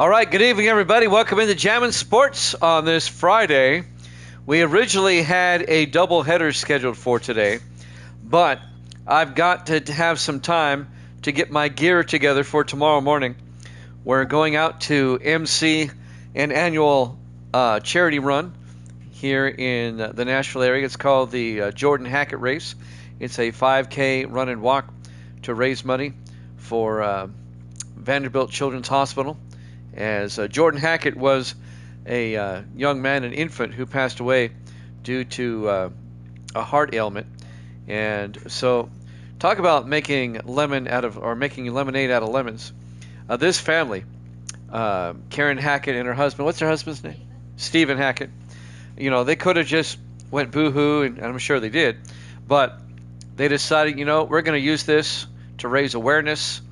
All right, good evening, everybody. Welcome into Jammin' Sports on this Friday. We originally had a doubleheader scheduled for today, but I've got to have some time to get my gear together for tomorrow morning. We're going out to MC an annual charity run here in the Nashville area. It's called the Jordan Hackett Race. It's a 5K run and walk to raise money for Vanderbilt Children's Hospital, as Jordan Hackett was a young man, an infant, who passed away due to a heart ailment. And so, talk about making lemonade out of lemons. This family, Karen Hackett and her husband, what's her husband's name? Stephen Hackett. You know, they could have just went boo-hoo, and I'm sure they did, but they decided, we're going to use this to raise awareness,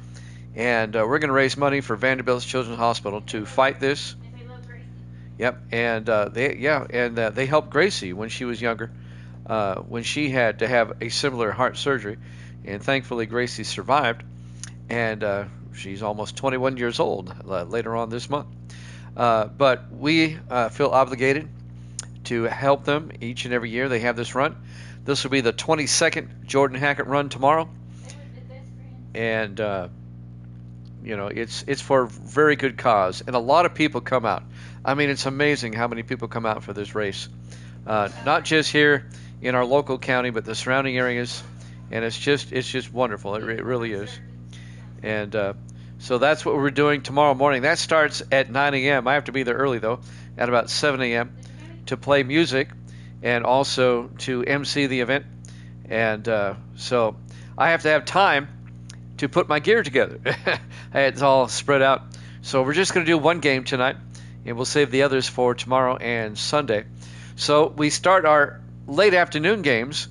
and we're going to raise money for Vanderbilt Children's Hospital to fight this. Yep, and they helped Gracie when she was younger, when she had to have a similar heart surgery, and thankfully Gracie survived, and she's almost 21 years old later on this month. But we feel obligated to help them each and every year. They have this run. This will be the 22nd Jordan Hackett run tomorrow, and it's for a very good cause, and a lot of people come out. I mean, it's amazing how many people come out for this race, not just here in our local county, but the surrounding areas, and it's just wonderful. It really is. And so that's what we're doing tomorrow morning. That starts at 9 a.m. I have to be there early, though, at about 7 a.m. to play music and also to MC the event. And so I have to have time to put my gear together. It's all spread out. So we're just going to do one game tonight, and we'll save the others for tomorrow and Sunday. So we start our late afternoon games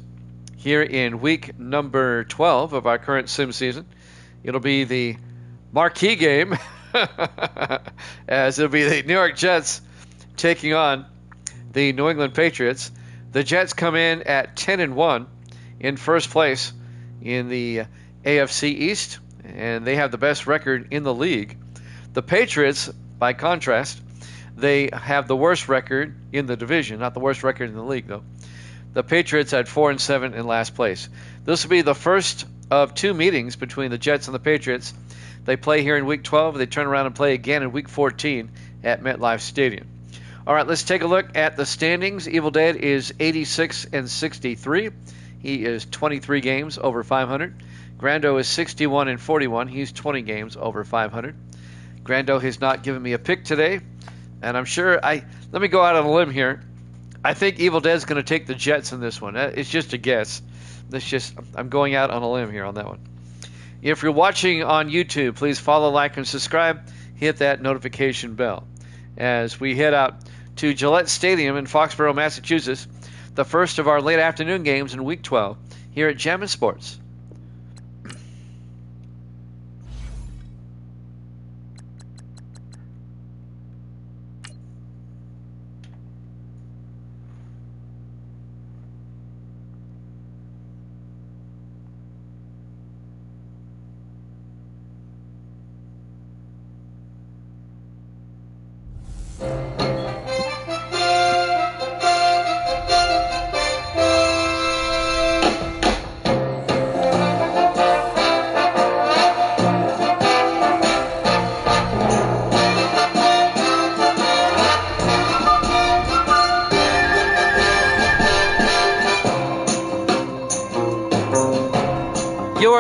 here in week number 12 of our current sim season. It'll be the marquee game, as it'll be the New York Jets taking on the New England Patriots. The Jets come in at 10-1 in first place in the AFC East, and they have the best record in the league. The Patriots, by contrast, they have the worst record in the division, not the worst record in the league, though. The Patriots had 4-7 in last place. This will be the first of two meetings between the Jets and the Patriots. They play here in Week 12. They turn around and play again in Week 14 at MetLife Stadium. All right, let's take a look at the standings. Evil Dead is 86-63. He is 23 games over 500. Grando is 61-41. He's 20 games over 500. Grando has not given me a pick today, and I'm sure let me go out on a limb here. I think Evil Dead's going to take the Jets in this one. It's just a guess. I'm going out on a limb here on that one. If you're watching on YouTube, please follow, like, and subscribe. Hit that notification bell as we head out to Gillette Stadium in Foxborough, Massachusetts, the first of our late afternoon games in Week 12 here at Jammin' Sports.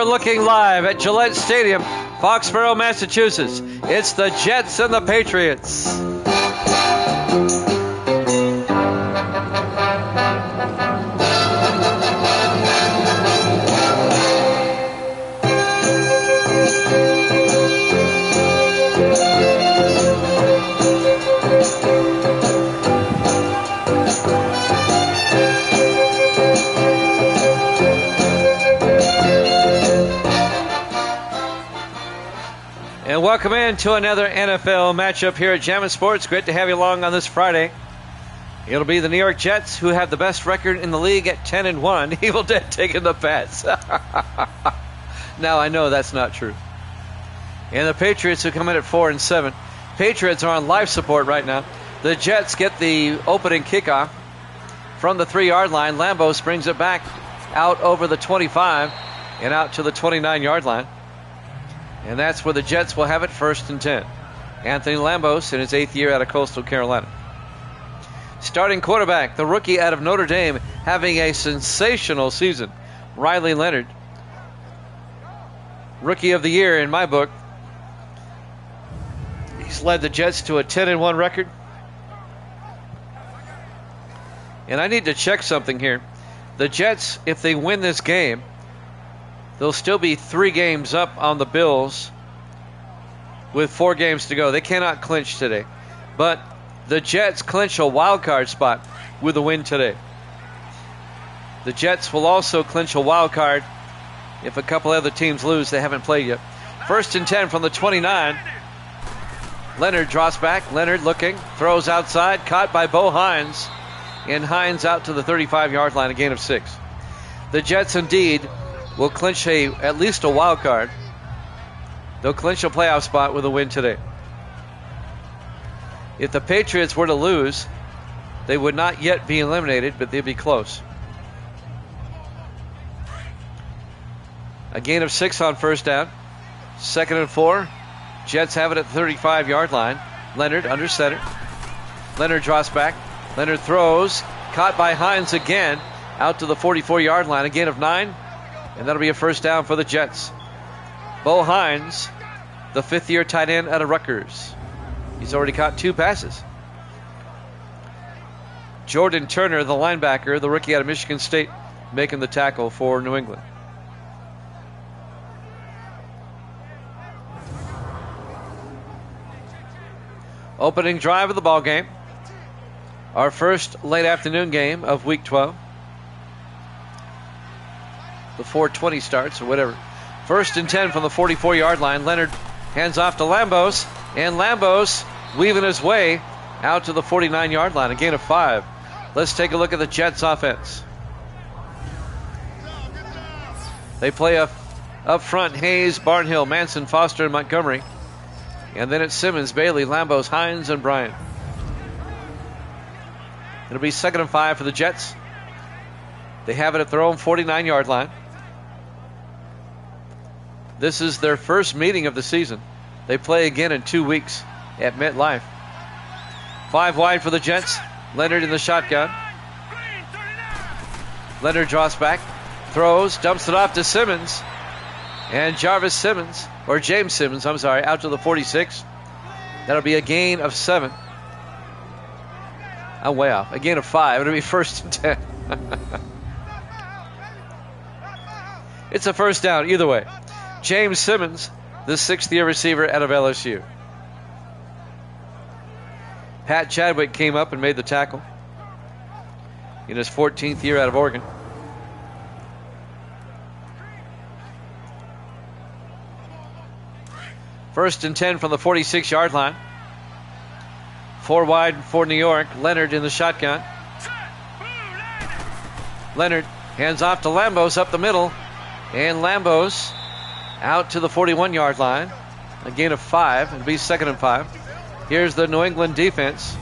Looking live at Gillette Stadium, Foxborough, Massachusetts. It's the Jets and the Patriots. And welcome in to another NFL matchup here at Jammin' Sports. Great to have you along on this Friday. It'll be the New York Jets, who have the best record in the league at 10-1. Evil Dead taking the Pats. Now I know that's not true. And the Patriots, who come in at 4-7. Patriots are on life support right now. The Jets get the opening kickoff from the 3-yard line. Lambo springs it back out over the 25 and out to the 29-yard line. And that's where the Jets will have it, 1st and 10. Anthony Lambos in his 8th year out of Coastal Carolina. Starting quarterback, the rookie out of Notre Dame, having a sensational season, Riley Leonard. Rookie of the year in my book. He's led the Jets to a 10-1 record. And I need to check something here. The Jets, if they win this game, they'll still be 3 games up on the Bills with 4 games to go. They cannot clinch today. But the Jets clinch a wild card spot with a win today. The Jets will also clinch a wild card if a couple other teams lose. They haven't played yet. 1st and 10 from the 29. Leonard drops back. Leonard looking, throws outside, caught by Bo Hines. And Hines out to the 35-yard line, a gain of 6. The Jets indeed will clinch at least a wild card. They'll clinch a playoff spot with a win today. If the Patriots were to lose, they would not yet be eliminated, but they'd be close. A gain of 6 on 1st down. 2nd and 4. Jets have it at the 35-yard line. Leonard under center. Leonard drops back. Leonard throws. Caught by Hines again. Out to the 44-yard line. A gain of 9. And that'll be a 1st down for the Jets. Bo Hines, the 5th-year tight end out of Rutgers. He's already caught 2 passes. Jordan Turner, the linebacker, the rookie out of Michigan State, making the tackle for New England. Opening drive of the ball game. Our first late afternoon game of Week 12. The 4:20 starts or whatever. 1st and 10 from the 44-yard line. Leonard hands off to Lambos. And Lambos weaving his way out to the 49-yard line. A gain of 5. Let's take a look at the Jets offense. They play up front Hayes, Barnhill, Manson, Foster, and Montgomery. And then it's Simmons, Bailey, Lambos, Hines, and Bryant. It'll be 2nd and 5 for the Jets. They have it at their own 49-yard line. This is their first meeting of the season. They play again in 2 weeks at MetLife. 5 wide for the Jets. Leonard in the shotgun. Leonard draws back, throws, dumps it off to Simmons. And James Simmons, out to the 46. That'll be a gain of 7. I'm way off. A gain of 5. It'll be 1st and 10. It's a 1st down either way. James Simmons, the 6th-year receiver out of LSU. Pat Chadwick came up and made the tackle in his 14th year out of Oregon. First and 10 from the 46-yard line. 4 wide for New York. Leonard in the shotgun. Leonard hands off to Lambos up the middle. And Lambos out to the 41-yard line. A gain of 5. It'll be 2nd and 5. Here's the New England defense.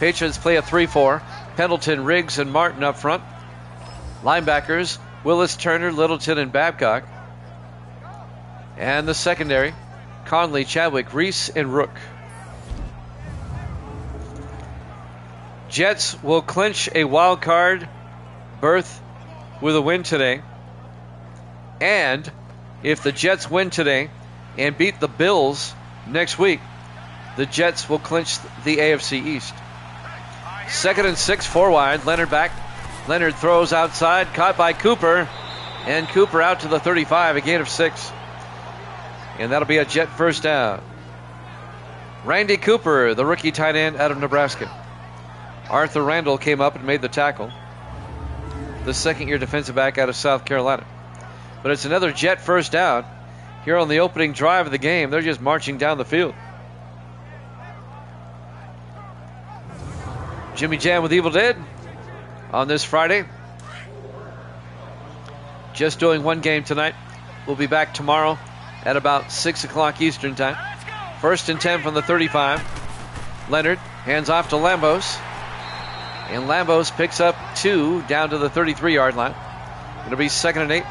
Patriots play a 3-4. Pendleton, Riggs, and Martin up front. Linebackers, Willis, Turner, Littleton, and Babcock. And the secondary, Conley, Chadwick, Reese, and Rook. Jets will clinch a wild card berth with a win today. And if the Jets win today and beat the Bills next week, the Jets will clinch the AFC East. 2nd and 6, 4 wide. Leonard back. Leonard throws outside, caught by Cooper. And Cooper out to the 35, a gain of 6. And that'll be a Jet 1st down. Randy Cooper, the rookie tight end out of Nebraska. Arthur Randall came up and made the tackle. The 2nd-year defensive back out of South Carolina. But it's another Jet 1st down. Here on the opening drive of the game, they're just marching down the field. Jimmy Jam with Evil Dead on this Friday. Just doing one game tonight. We'll be back tomorrow at about 6 o'clock Eastern time. First and 10 from the 35. Leonard hands off to Lambos. And Lambos picks up 2 down to the 33-yard line. It'll be 2nd and 8.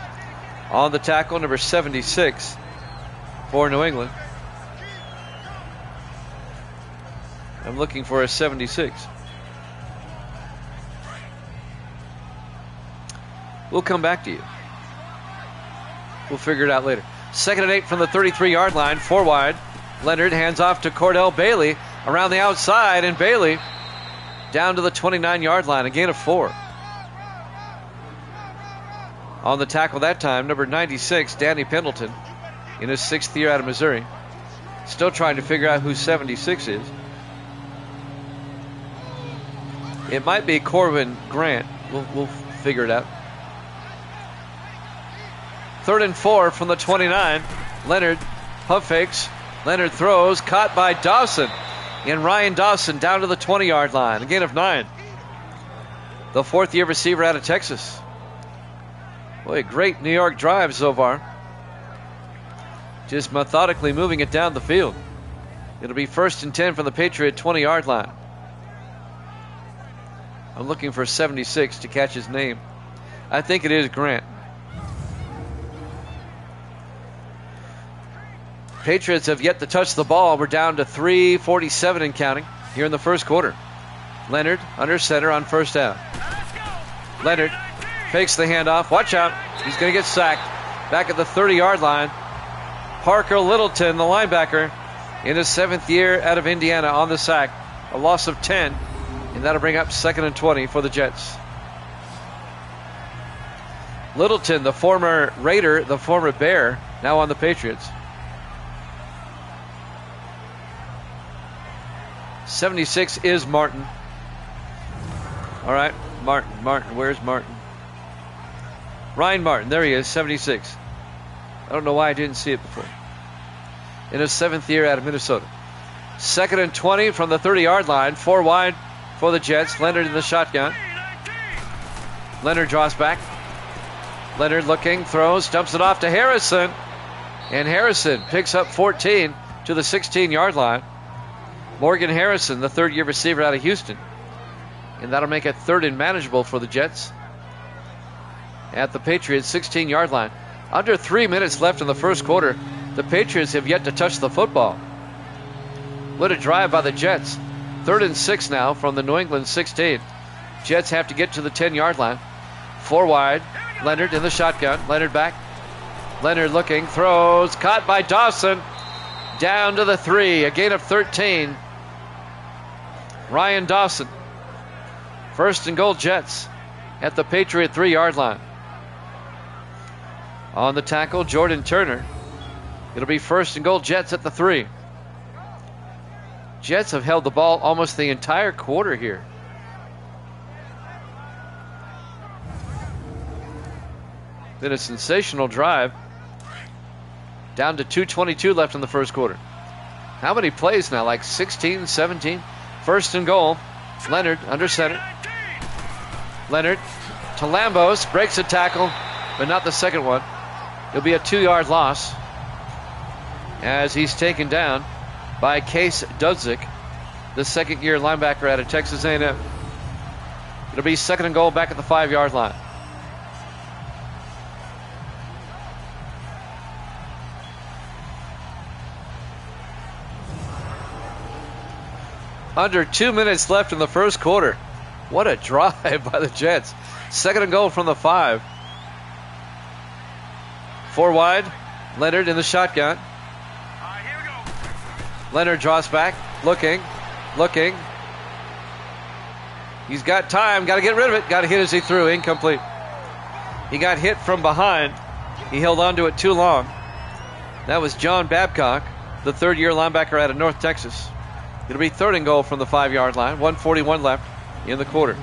On the tackle, number 76 for New England. I'm looking for a 76. We'll come back to you. We'll figure it out later. 2nd and 8 from the 33-yard line. 4 wide. Leonard hands off to Cordell Bailey around the outside, and Bailey down to the 29-yard line. A gain of 4. On the tackle that time, number 96, Danny Pendleton, in his 6th year out of Missouri. Still trying to figure out who 76 is. It might be Corwin Grant. We'll figure it out. 3rd and 4 from the 29. Leonard pump fakes. Leonard throws, caught by Dawson. And Ryan Dawson down to the 20-yard line. A gain of 9. The 4th-year receiver out of Texas. Boy, great New York drive so far. Just methodically moving it down the field. It'll be 1st and 10 from the Patriot 20-yard line. I'm looking for 76 to catch his name. I think it is Grant. Patriots have yet to touch the ball. We're down to 3:47 and counting here in the first quarter. Leonard under center on 1st down. Leonard fakes the handoff. Watch out. He's going to get sacked. Back at the 30-yard line. Parker Littleton, the linebacker, in his 7th year out of Indiana on the sack. A loss of 10. And that'll bring up 2nd and 20 for the Jets. Littleton, the former Raider, the former Bear, now on the Patriots. 76 is Martin. All right, Martin, where's Martin? Ryan Martin, there he is, 76. I don't know why I didn't see it before. In his 7th year out of Minnesota. 2nd and 20 from the 30-yard line, 4 wide for the Jets. Leonard in the shotgun. Leonard draws back. Leonard looking, throws, dumps it off to Harrison. And Harrison picks up 14 to the 16-yard line. Morgan Harrison, the 3rd-year receiver out of Houston. And that'll make it 3rd and manageable for the Jets. At the Patriots' 16-yard line. Under 3 minutes left in the first quarter. The Patriots have yet to touch the football. What a drive by the Jets. 3rd and 6 now from the New England 16. Jets have to get to the 10-yard line. 4 wide. Leonard in the shotgun. Leonard back. Leonard looking, throws, caught by Dawson. Down to the 3. A gain of 13. Ryan Dawson. 1st and goal Jets at the Patriot 3-yard line. On the tackle, Jordan Turner. It'll be 1st and goal Jets at the 3. Jets have held the ball almost the entire quarter here. Been a sensational drive. Down to 2:22 left in the first quarter. How many plays now? Like 16, 17? 1st and goal. Leonard under center. Leonard to Lambos. Breaks a tackle, but not the second one. It'll be a 2-yard loss as he's taken down by Case Dudzik, the 2nd-year linebacker out of Texas A&M. It'll be 2nd and goal back at the 5-yard line. Under 2 minutes left in the first quarter. What a drive by the Jets. 2nd and goal from the 5. 4 wide. Leonard in the shotgun. Leonard draws back. Looking. He's got time. Got to get rid of it. Got to hit as he threw. Incomplete. He got hit from behind. He held on to it too long. That was John Babcock, the 3rd-year linebacker out of North Texas. It'll be 3rd and goal from the 5-yard line. 1:41 left in the quarter.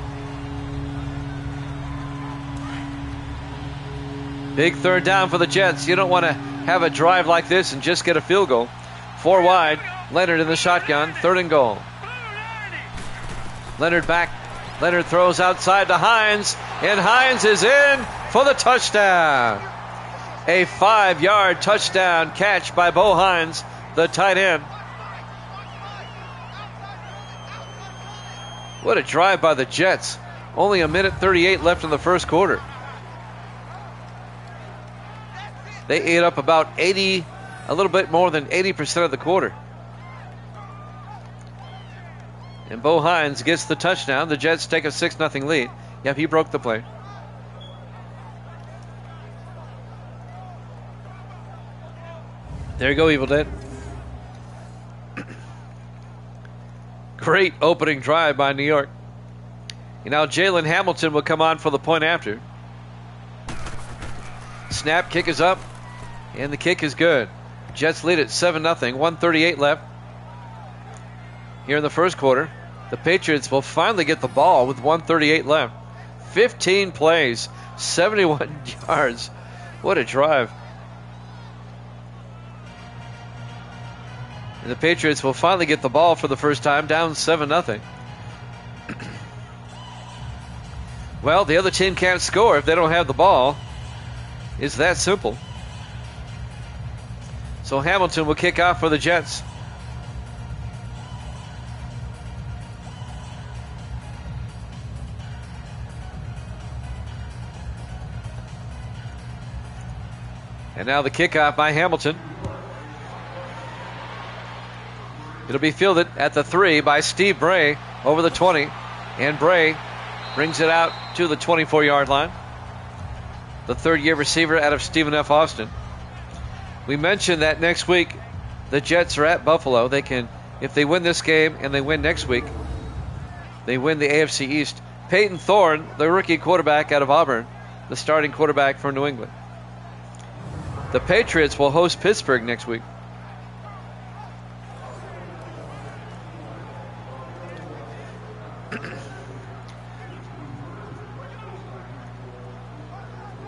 Big 3rd down for the Jets. You don't want to have a drive like this and just get a field goal. 4 wide. Leonard in the shotgun. 3rd and goal. Leonard back. Leonard throws outside to Hines. And Hines is in for the touchdown. A 5-yard touchdown catch by Bo Hines, the tight end What a drive by the Jets. Only a minute 38 left in the first quarter. They ate up about a little bit more than 80% of the quarter. And Bo Hines gets the touchdown. The Jets take a 6-0 lead. Yep, he broke the play. There you go, Evil Dead. Great opening drive by New York. And now Jalen Hamilton will come on for the point after. Snap, kick is up, and the kick is good. Jets lead at 7-0, 1:38 left. Here in the first quarter, the Patriots will finally get the ball with 1:38 left. 15 plays, 71 yards. What a drive. And the Patriots will finally get the ball for the first time, down 7-0. Well, the other team can't score if they don't have the ball. It's that simple. So Hamilton will kick off for the Jets. And now the kickoff by Hamilton. It'll be fielded at the 3 by Steve Bray over the 20. And Bray brings it out to the 24-yard line. The third-year receiver out of Stephen F. Austin. We mentioned that next week the Jets are at Buffalo. They can, if they win this game and they win next week, they win the AFC East. Peyton Thorne, the rookie quarterback out of Auburn, the starting quarterback for New England. The Patriots will host Pittsburgh next week.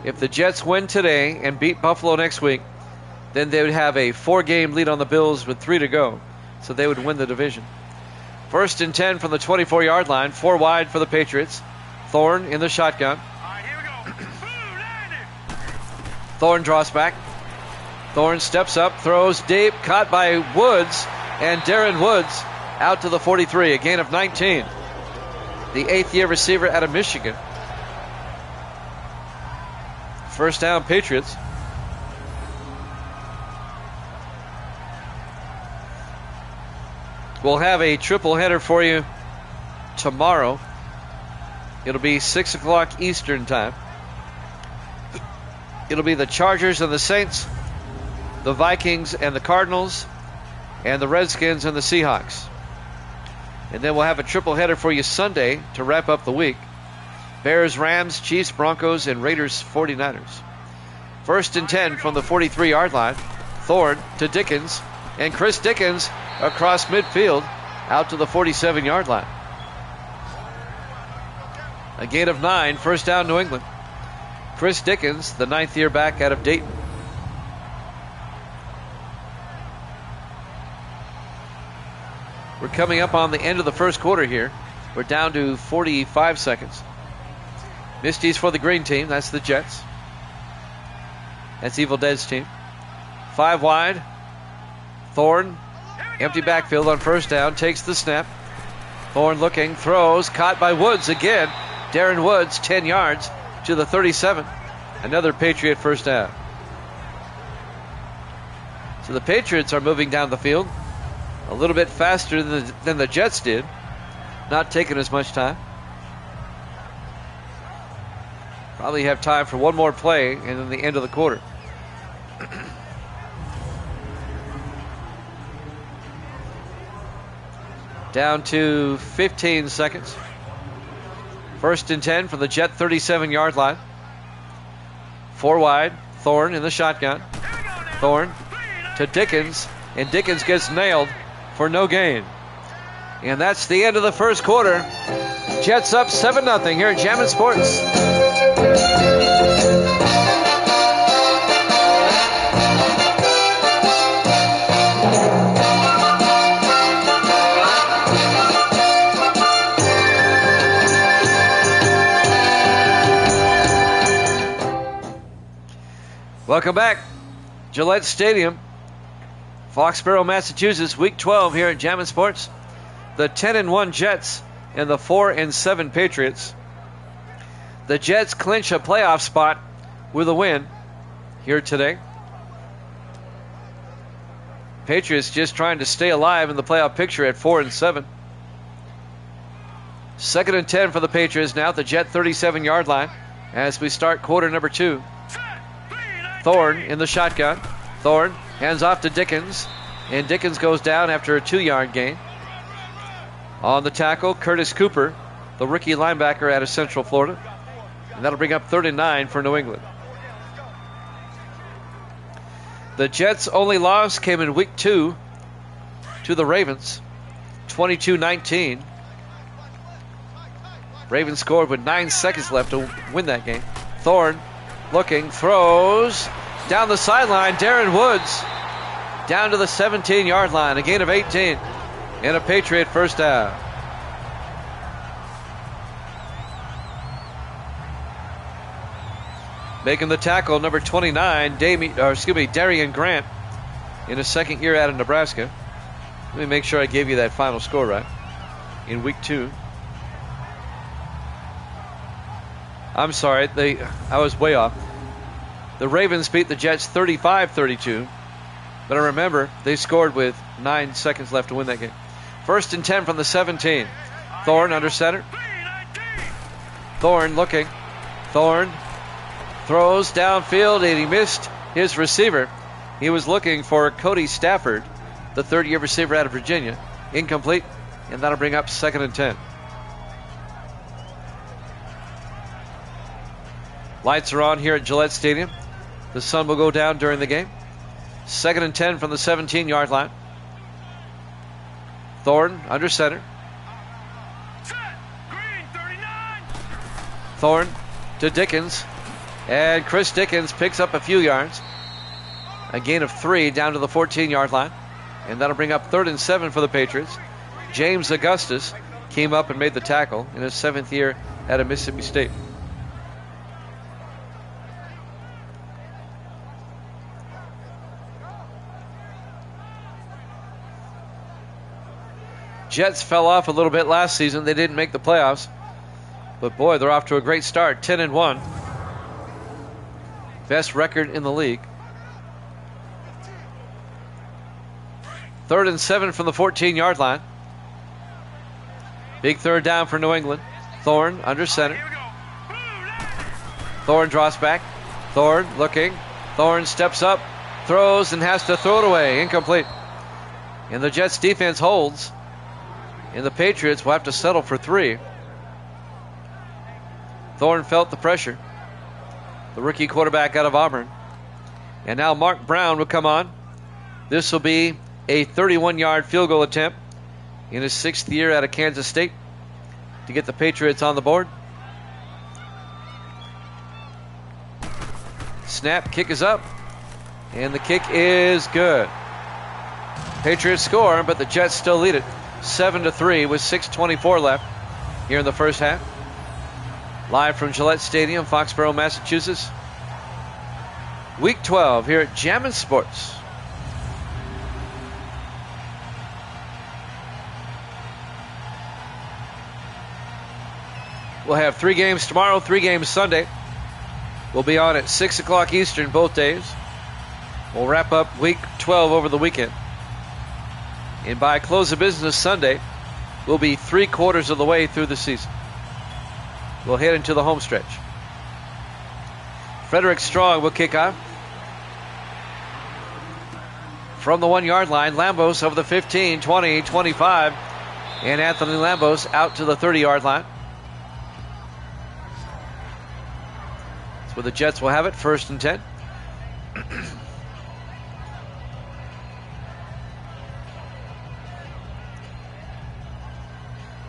If the Jets win today and beat Buffalo next week, then they would have a 4-game lead on the Bills with 3 to go. So they would win the division. 1st and 10 from the 24-yard line. 4 wide for the Patriots. Thorne in the shotgun. All right, here we go. Thorne draws back. Thorne steps up, throws deep, caught by Woods, and Darren Woods out to the 43, a gain of 19. The 8th-year receiver out of Michigan. First down, Patriots. We'll have a triple header for you tomorrow. It'll be 6 o'clock Eastern time. It'll be the Chargers and the Saints, the Vikings and the Cardinals, and the Redskins and the Seahawks. And then we'll have a triple header for you Sunday to wrap up the week. Bears, Rams, Chiefs, Broncos, and Raiders, 49ers. 1st and 10 from the 43-yard line. Thorne to Dickens, and Chris Dickens across midfield out to the 47-yard line. A gain of 9, first down, New England. Chris Dickens, the 9th-year back out of Dayton. We're coming up on the end of the first quarter here. We're down to 45 seconds. Misty's for the green team. That's the Jets. That's Evil Dead's team. 5 wide. Thorne, empty backfield on first down. Takes the snap. Thorne looking, throws, caught by Woods again. Darren Woods, 10 yards to the 37. Another Patriot first down. So the Patriots are moving down the field a little bit faster than the Jets did. Not taking as much time. Probably have time for one more play and then the end of the quarter. Down to 15 seconds. 1st and 10 from the Jet 37-yard line. 4 wide. Thorne in the shotgun. Thorne to Dickens, and Dickens gets nailed for no gain. And that's the end of the first quarter. Jets up 7-0 here at Jammin' Sports. Welcome back. Gillette Stadium, Foxborough, Massachusetts, Week 12 here at Jammin' Sports. The 10-1 Jets and the 4-7 Patriots. The Jets clinch a playoff spot with a win here today. Patriots just trying to stay alive in the playoff picture at 4-7. 2nd and 10 for the Patriots now at the Jet 37-yard line as we start quarter number 2. Thorne in the shotgun. Thorne hands off to Dickens, and Dickens goes down after a 2-yard gain. On the tackle, Curtis Cooper, the rookie linebacker out of Central Florida. And that'll bring up 3rd and 9 for New England. The Jets' only loss came in week 2 to the Ravens, 22-19. Ravens scored with 9 seconds left to win that game. Thorne looking, throws down the sideline. Darren Woods down to the 17-yard line, a gain of 18 and a Patriot first down. Making the tackle, number 29, Darian Grant, in his second year out of Nebraska. Let me make sure I gave you that final score right. In week 2. I'm sorry, I was way off. The Ravens beat the Jets 35-32. But I remember, they scored with 9 seconds left to win that game. 1st and 10 from the 17. Thorne under center. Thorne looking. Thorne throws downfield, and he missed his receiver. He was looking for Cody Stafford, the third-year receiver out of Virginia. Incomplete, and that'll bring up 2nd and 10. Lights are on here at Gillette Stadium. The sun will go down during the game. 2nd and 10 from the 17-yard line. Thorne under center. Thorne to Dickens. And Chris Dickens picks up a few yards. A gain of 3 down to the 14-yard line. And that'll bring up 3rd and 7 for the Patriots. James Augustus came up and made the tackle in his 7th year at Mississippi State. Jets fell off a little bit last season. They didn't make the playoffs. But boy, they're off to a great start. 10-1. Best record in the league. 3rd and 7 from the 14-yard line. Big third down for New England. Thorne under center. Thorne draws back. Thorne looking. Thorne steps up, throws, and has to throw it away. Incomplete. And the Jets defense holds. And the Patriots will have to settle for 3. Thorne felt the pressure. The rookie quarterback out of Auburn. And now Mark Brown will come on. This will be a 31-yard field goal attempt in his 6th year out of Kansas State to get the Patriots on the board. Snap, kick is up. And the kick is good. Patriots score, but the Jets still lead it 7-3 with 6:24 left here in the first half. Live from Gillette Stadium, Foxborough, Massachusetts. Week 12 here at Jammin' Sports. We'll have 3 games tomorrow, 3 games Sunday. We'll be on at 6 o'clock Eastern both days. We'll wrap up week 12 over the weekend. And by close of business Sunday, we'll be 3/4 of the way through the season. We'll head into the home stretch. Frederick Strong will kick off. From the 1-yard line, Lambos over the 15, 20, 25. And Anthony Lambos out to the 30-yard line. That's where the Jets will have it, 1st and 10.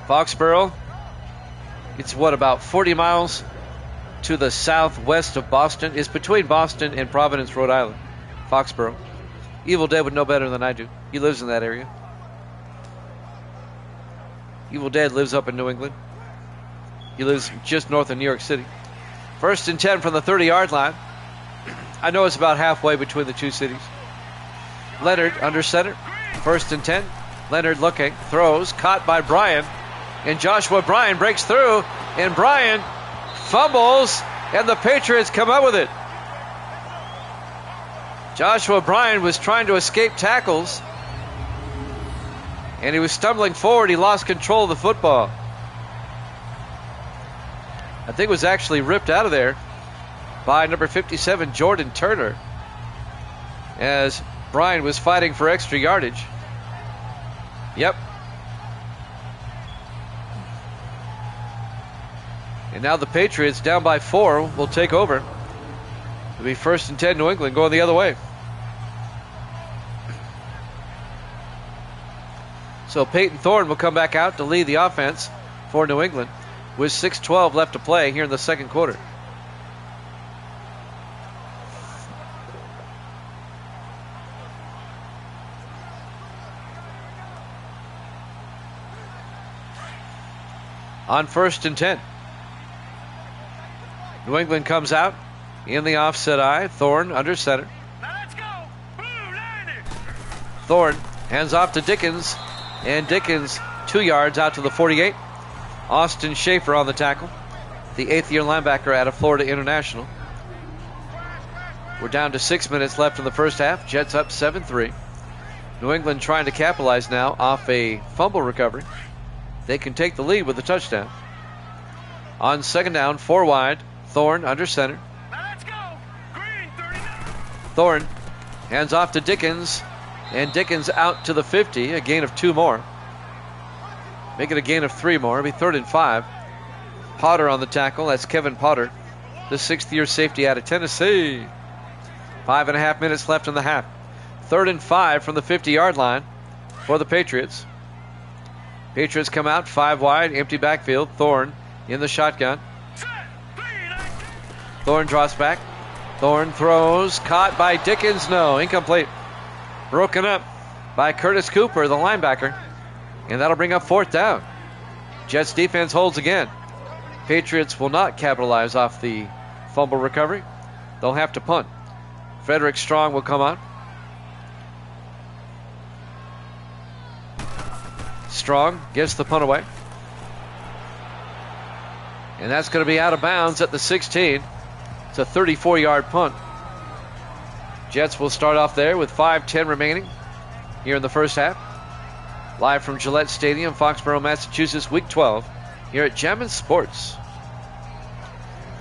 Foxborough, it's about 40 miles to the southwest of Boston. It's between Boston and Providence, Rhode Island. Foxborough. Evil Dead would know better than I do. He lives in that area. Evil Dead lives up in New England. He lives just north of New York City. 1st and 10 from the 30-yard line. I know it's about halfway between the two cities. Leonard under center. 1st and 10. Leonard looking, throws, caught by Bryan. And Joshua Bryan breaks through, and Bryan fumbles, and the Patriots come up with it. Joshua Bryan was trying to escape tackles, and he was stumbling forward. He lost control of the football. I think it was actually ripped out of there by number 57, Jordan Turner, as Bryan was fighting for extra yardage. Yep. And now the Patriots, down by 4, will take over. It'll be 1st and 10 New England, going the other way. So Peyton Thorne will come back out to lead the offense for New England with 6:12 left to play here in the second quarter. On 1st and 10. New England comes out in the offset eye. Thorne under center. Let's go. Thorne hands off to Dickens, and Dickens 2 yards out to the 48. Austin Schaefer on the tackle, the 8th-year linebacker out of Florida International. We're down to 6 minutes left in the first half. Jets up 7-3. New England trying to capitalize now off a fumble recovery. They can take the lead with a touchdown. On 2nd down, 4 wide. Thorne under center. Let's go. Green 39. Thorne hands off to Dickens, and Dickens out to the 50, a gain of 2 more. Make it a gain of 3 more. It'll be 3rd and 5. Potter on the tackle. That's Kevin Potter, the 6th-year safety out of Tennessee. 5.5 minutes left in the half. 3rd and 5 from the 50-yard line for the Patriots. Patriots come out 5 wide, empty backfield. Thorne in the shotgun. Thorne drops back. Thorne throws. Caught by Dickens. No, incomplete. Broken up by Curtis Cooper, the linebacker. And that'll bring up 4th down. Jets defense holds again. Patriots will not capitalize off the fumble recovery. They'll have to punt. Frederick Strong will come on. Strong gets the punt away. And that's going to be out of bounds at the 16. It's a 34-yard punt. Jets will start off there with 5:10 remaining here in the first half. Live from Gillette Stadium, Foxborough, Massachusetts, Week 12, here at Jammin' Sports.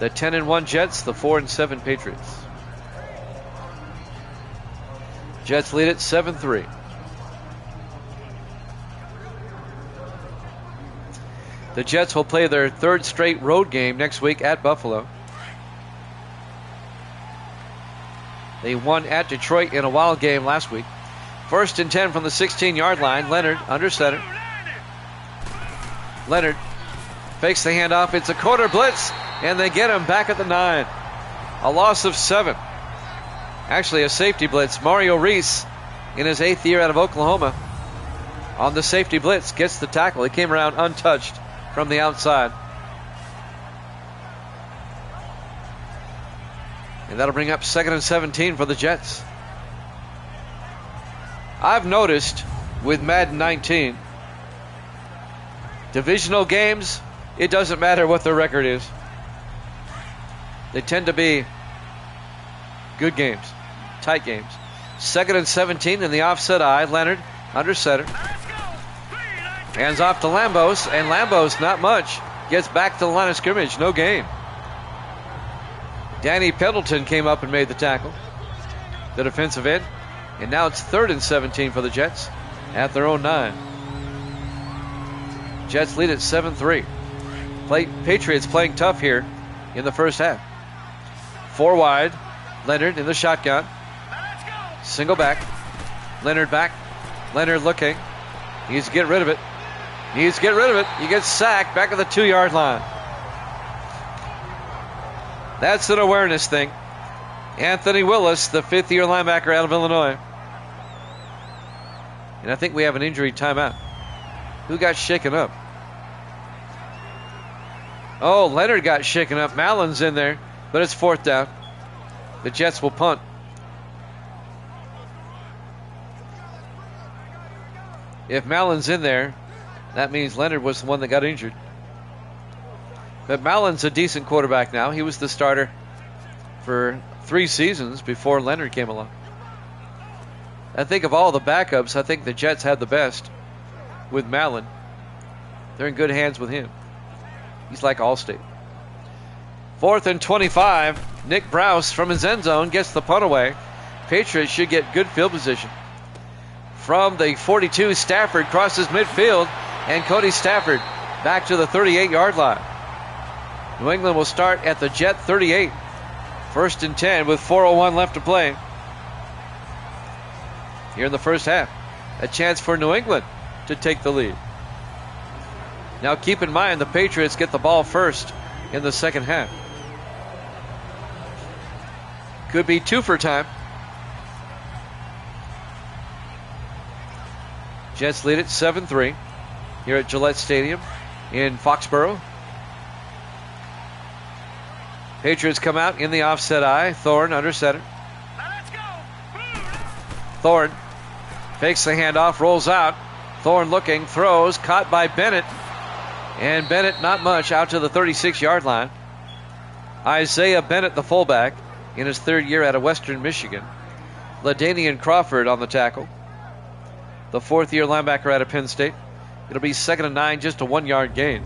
The 10-1 Jets, the 4-7 Patriots. Jets lead it 7-3. The Jets will play their 3rd straight road game next week at Buffalo. They won at Detroit in a wild game last week. 1st and 10 from the 16-yard line. Leonard under center. Leonard fakes the handoff. It's a quarter blitz, and they get him back at the 9. A loss of 7. Actually, a safety blitz. Mario Reese, in his 8th year out of Oklahoma, on the safety blitz, gets the tackle. He came around untouched from the outside. And that'll bring up 2nd and 17 for the Jets. I've noticed with Madden 19, divisional games, it doesn't matter what their record is. They tend to be good games, tight games. 2nd and 17 in the offset eye. Leonard under center. Hands off to Lambos, and Lambos, not much, gets back to the line of scrimmage. No gain. Danny Pendleton came up and made the tackle, the defensive end. And now it's 3rd and 17 for the Jets at their own 9. Jets lead at 7-3. Patriots playing tough here in the first half. 4 wide. Leonard in the shotgun. Single back. Leonard back. Leonard looking. Needs to get rid of it. Needs to get rid of it. He gets sacked back at the 2-yard line. That's an awareness thing. Anthony Willis, the 5th-year linebacker out of Illinois. And I think we have an injury timeout. Who got shaken up? Oh, Leonard got shaken up. Mallon's in there, but it's 4th down. The Jets will punt. If Mallon's in there, That means Leonard was the one that got injured. But Mallon's a decent quarterback now. He was the starter for 3 seasons before Leonard came along. I think of all the backups, I think the Jets had the best with Mallon. They're in good hands with him. He's like Allstate. 4th and 25. Nick Browse from his end zone gets the punt away. Patriots should get good field position. From the 42, Stafford crosses midfield, and Cody Stafford back to the 38-yard line. New England will start at the Jet 38. 1st and 10 with 4:01 left to play. Here in the first half, a chance for New England to take the lead. Now keep in mind the Patriots get the ball first in the second half. Could be 2 for time. Jets lead it 7-3 here at Gillette Stadium in Foxborough. Patriots come out in the offset eye. Thorne under center. Thorne fakes the handoff, rolls out. Thorne looking, throws, caught by Bennett. And Bennett not much, out to the 36-yard line. Isaiah Bennett, the fullback, in his 3rd year out of Western Michigan. LaDainian Crawford on the tackle. The 4th-year linebacker out of Penn State. It'll be 2nd and 9, just a 1-yard gain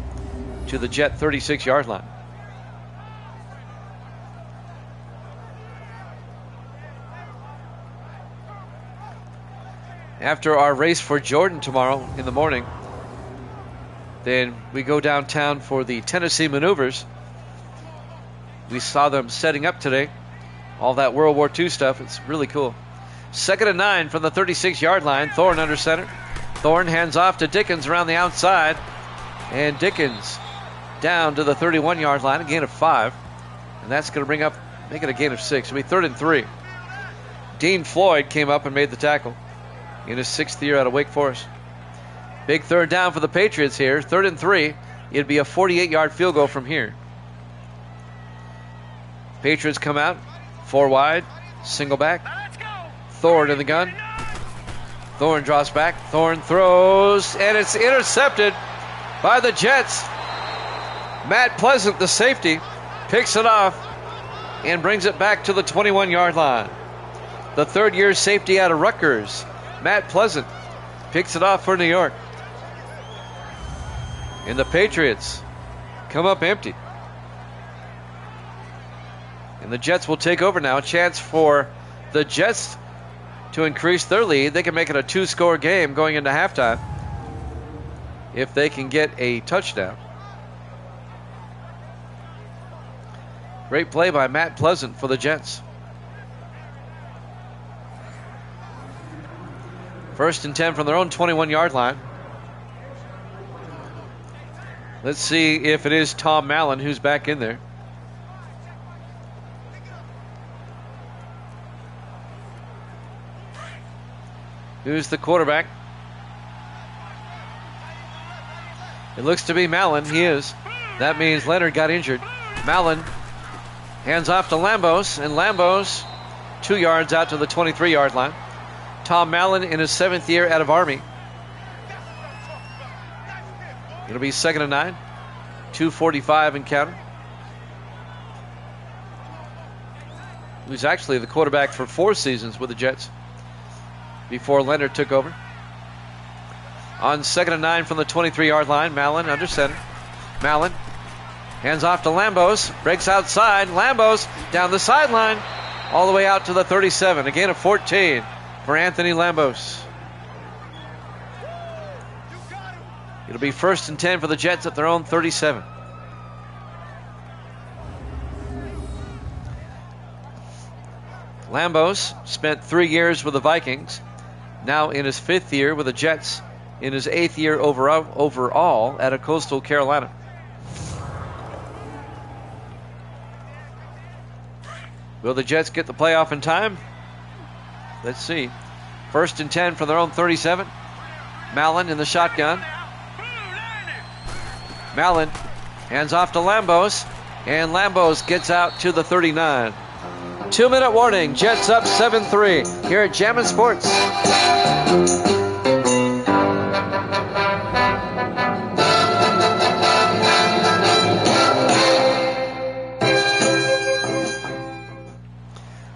to the Jet 36-yard line. After our race for Jordan tomorrow in the morning, then we go downtown for the Tennessee maneuvers. We saw them setting up today. All that World War II stuff. It's really cool. 2nd and 9 from the 36-yard line. Thorne under center. Thorne hands off to Dickens around the outside. And Dickens down to the 31-yard line. A gain of 5. And that's going to make it a gain of 6. It'll be 3rd and 3. Dean Floyd came up and made the tackle in his 6th year out of Wake Forest. Big 3rd down for the Patriots here. 3rd and 3. It'd be a 48-yard field goal from here. Patriots come out. 4 wide. Single back. Thorne in the gun. Thorne draws back. Thorne throws. And it's intercepted by the Jets. Matt Pleasant, the safety, picks it off and brings it back to the 21-yard line. The 3rd-year safety out of Rutgers, Matt Pleasant, picks it off for New York. And the Patriots come up empty. And the Jets will take over now. A chance for the Jets to increase their lead. They can make it a 2-score game going into halftime if they can get a touchdown. Great play by Matt Pleasant for the Jets. 1st and 10 from their own 21-yard line. Let's see if it is Tom Mallon who's back in there. Who's the quarterback? It looks to be Mallon. He is. That means Leonard got injured. Mallon hands off to Lambos, and Lambos 2 yards out to the 23-yard line. Tom Mallon in his 7th year out of Army. It'll be 2nd and 9. 2:45 in counter. He was actually the quarterback for 4 seasons with the Jets before Leonard took over. On 2nd and 9 from the 23-yard line, Mallon under center. Mallon hands off to Lambos, breaks outside. Lambos down the sideline, all the way out to the 37. A gain of 14 for Anthony Lambos. It'll be 1st and 10 for the Jets at their own 37. Lambos spent 3 years with the Vikings. Now in his 5th year with the Jets, in his 8th year overall at a Coastal Carolina. Will the Jets get the playoff in time? Let's see. 1st and 10 from their own 37. Mallon in the shotgun. Mallon hands off to Lambos, and Lambos gets out to the 39. 2-minute warning. Jets up 7-3 here at Jammin' Sports.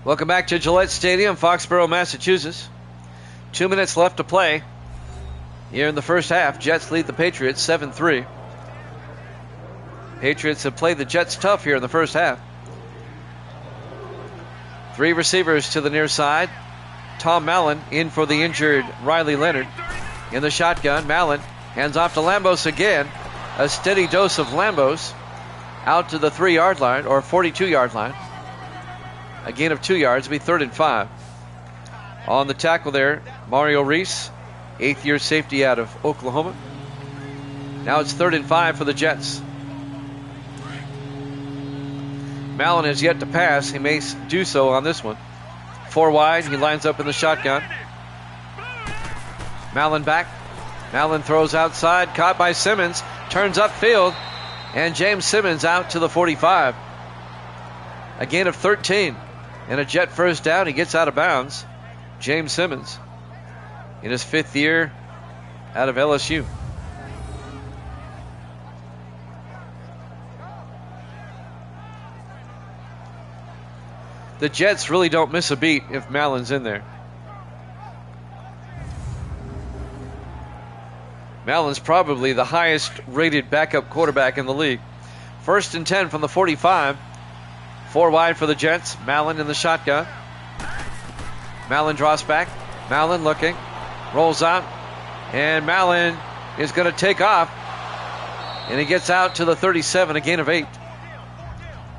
Welcome back to Gillette Stadium, Foxborough, Massachusetts. 2 minutes left to play here in the first half. Jets lead the Patriots 7-3. Patriots have played the Jets tough here in the first half. 3 receivers to the near side. Tom Mallon in for the injured Riley Leonard. In the shotgun, Mallon hands off to Lambos again. A steady dose of Lambos out to the 3-yard line, or 42-yard line. A gain of 2 yards. It'll be 3rd and 5. On the tackle there, Mario Reese, 8th-year safety out of Oklahoma. Now it's 3rd and 5 for the Jets. Mallon has yet to pass. He may do so on this one. 4 wide. He lines up in the shotgun. Mallon back. Mallon throws outside. Caught by Simmons. Turns upfield. And James Simmons out to the 45. A gain of 13. And a Jet first down. He gets out of bounds. James Simmons in his 5th year out of LSU. The Jets really don't miss a beat if Mallon's in there. Mallon's probably the highest rated backup quarterback in the league. 1st and 10 from the 45. 4 wide for the Jets. Mallon in the shotgun. Mallon draws back. Mallon looking. Rolls out. And Mallon is going to take off. And he gets out to the 37, a gain of 8.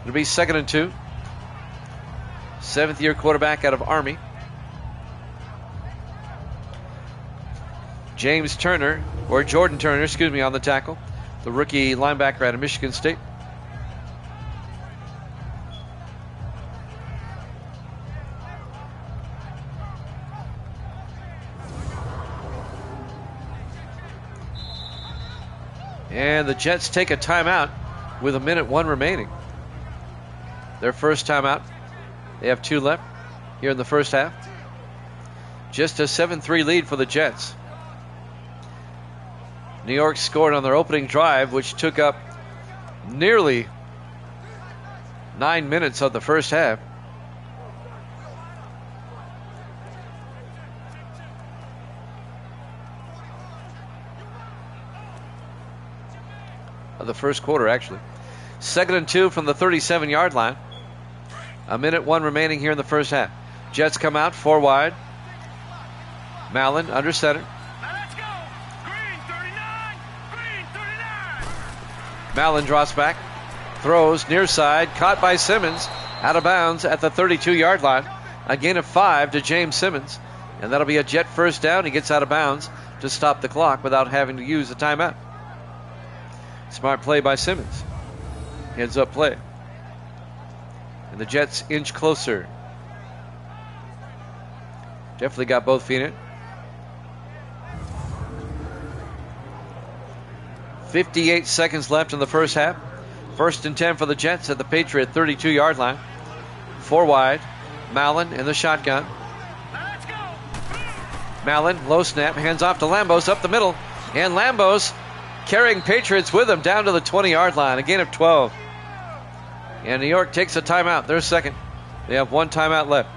It'll be 2nd and 2. 7th-year quarterback out of Army. Jordan Turner, on the tackle. The rookie linebacker out of Michigan State. And the Jets take a timeout with 1:01 remaining. Their first timeout. They have 2 left here in the first half. Just a 7-3 lead for the Jets. New York scored on their opening drive, which took up nearly 9 minutes of the first half. Of the first quarter, actually. 2nd and 2 from the 37-yard line. 1:01 remaining here in the first half. Jets come out 4 wide. Mallon under center. Now let's go. Green 39. Green 39. Mallon drops back. Throws near side. Caught by Simmons. Out of bounds at the 32-yard line. A gain of 5 to James Simmons. And that'll be a Jet first down. He gets out of bounds to stop the clock without having to use a timeout. Smart play by Simmons. Heads up play. And the Jets inch closer. Definitely got both feet in. 58 seconds left in the first half. 1st and 10 for the Jets at the Patriot 32-yard line. 4 wide. Mallon in the shotgun. Now let's go. Mallon, low snap, hands off to Lambos up the middle. And Lambos carrying Patriots with him down to the 20-yard line. A gain of 12. And New York takes a timeout. They're second. They have 1 timeout left.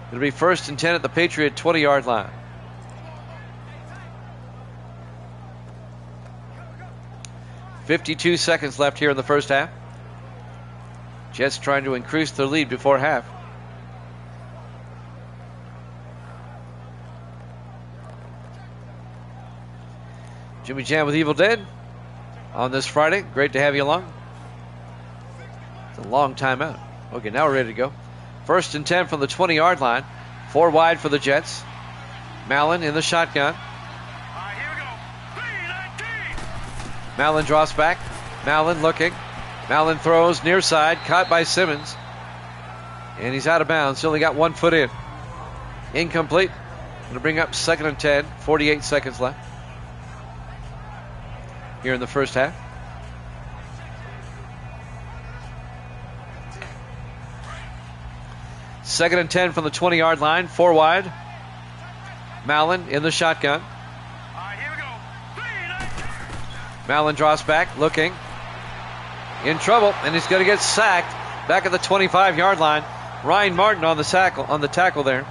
It'll be 1st and 10 at the Patriot 20-yard line. .52 seconds left here in the first half. Jets trying to increase their lead before half. Jimmy Jam with Evil Dead on this Friday. Great to have you along. It's a long timeout. Okay, now we're ready to go. 1st and 10 from the 20-yard line. 4 wide for the Jets. Mallon in the shotgun. All right, here we go. 3-19. Mallon drops back. Mallon looking. Mallon throws near side. Caught by Simmons. And he's out of bounds. He only got 1 foot in. Incomplete. Going to bring up 2nd and 10. 48 seconds left here in the first half. Second and 10 from the 20-yard line. 4 wide. Mallon in the shotgun. All right, here we go. 3-19. Mallon drops back, looking. In trouble, and he's going to get sacked back at the 25-yard line. Ryan Martin on the tackle there.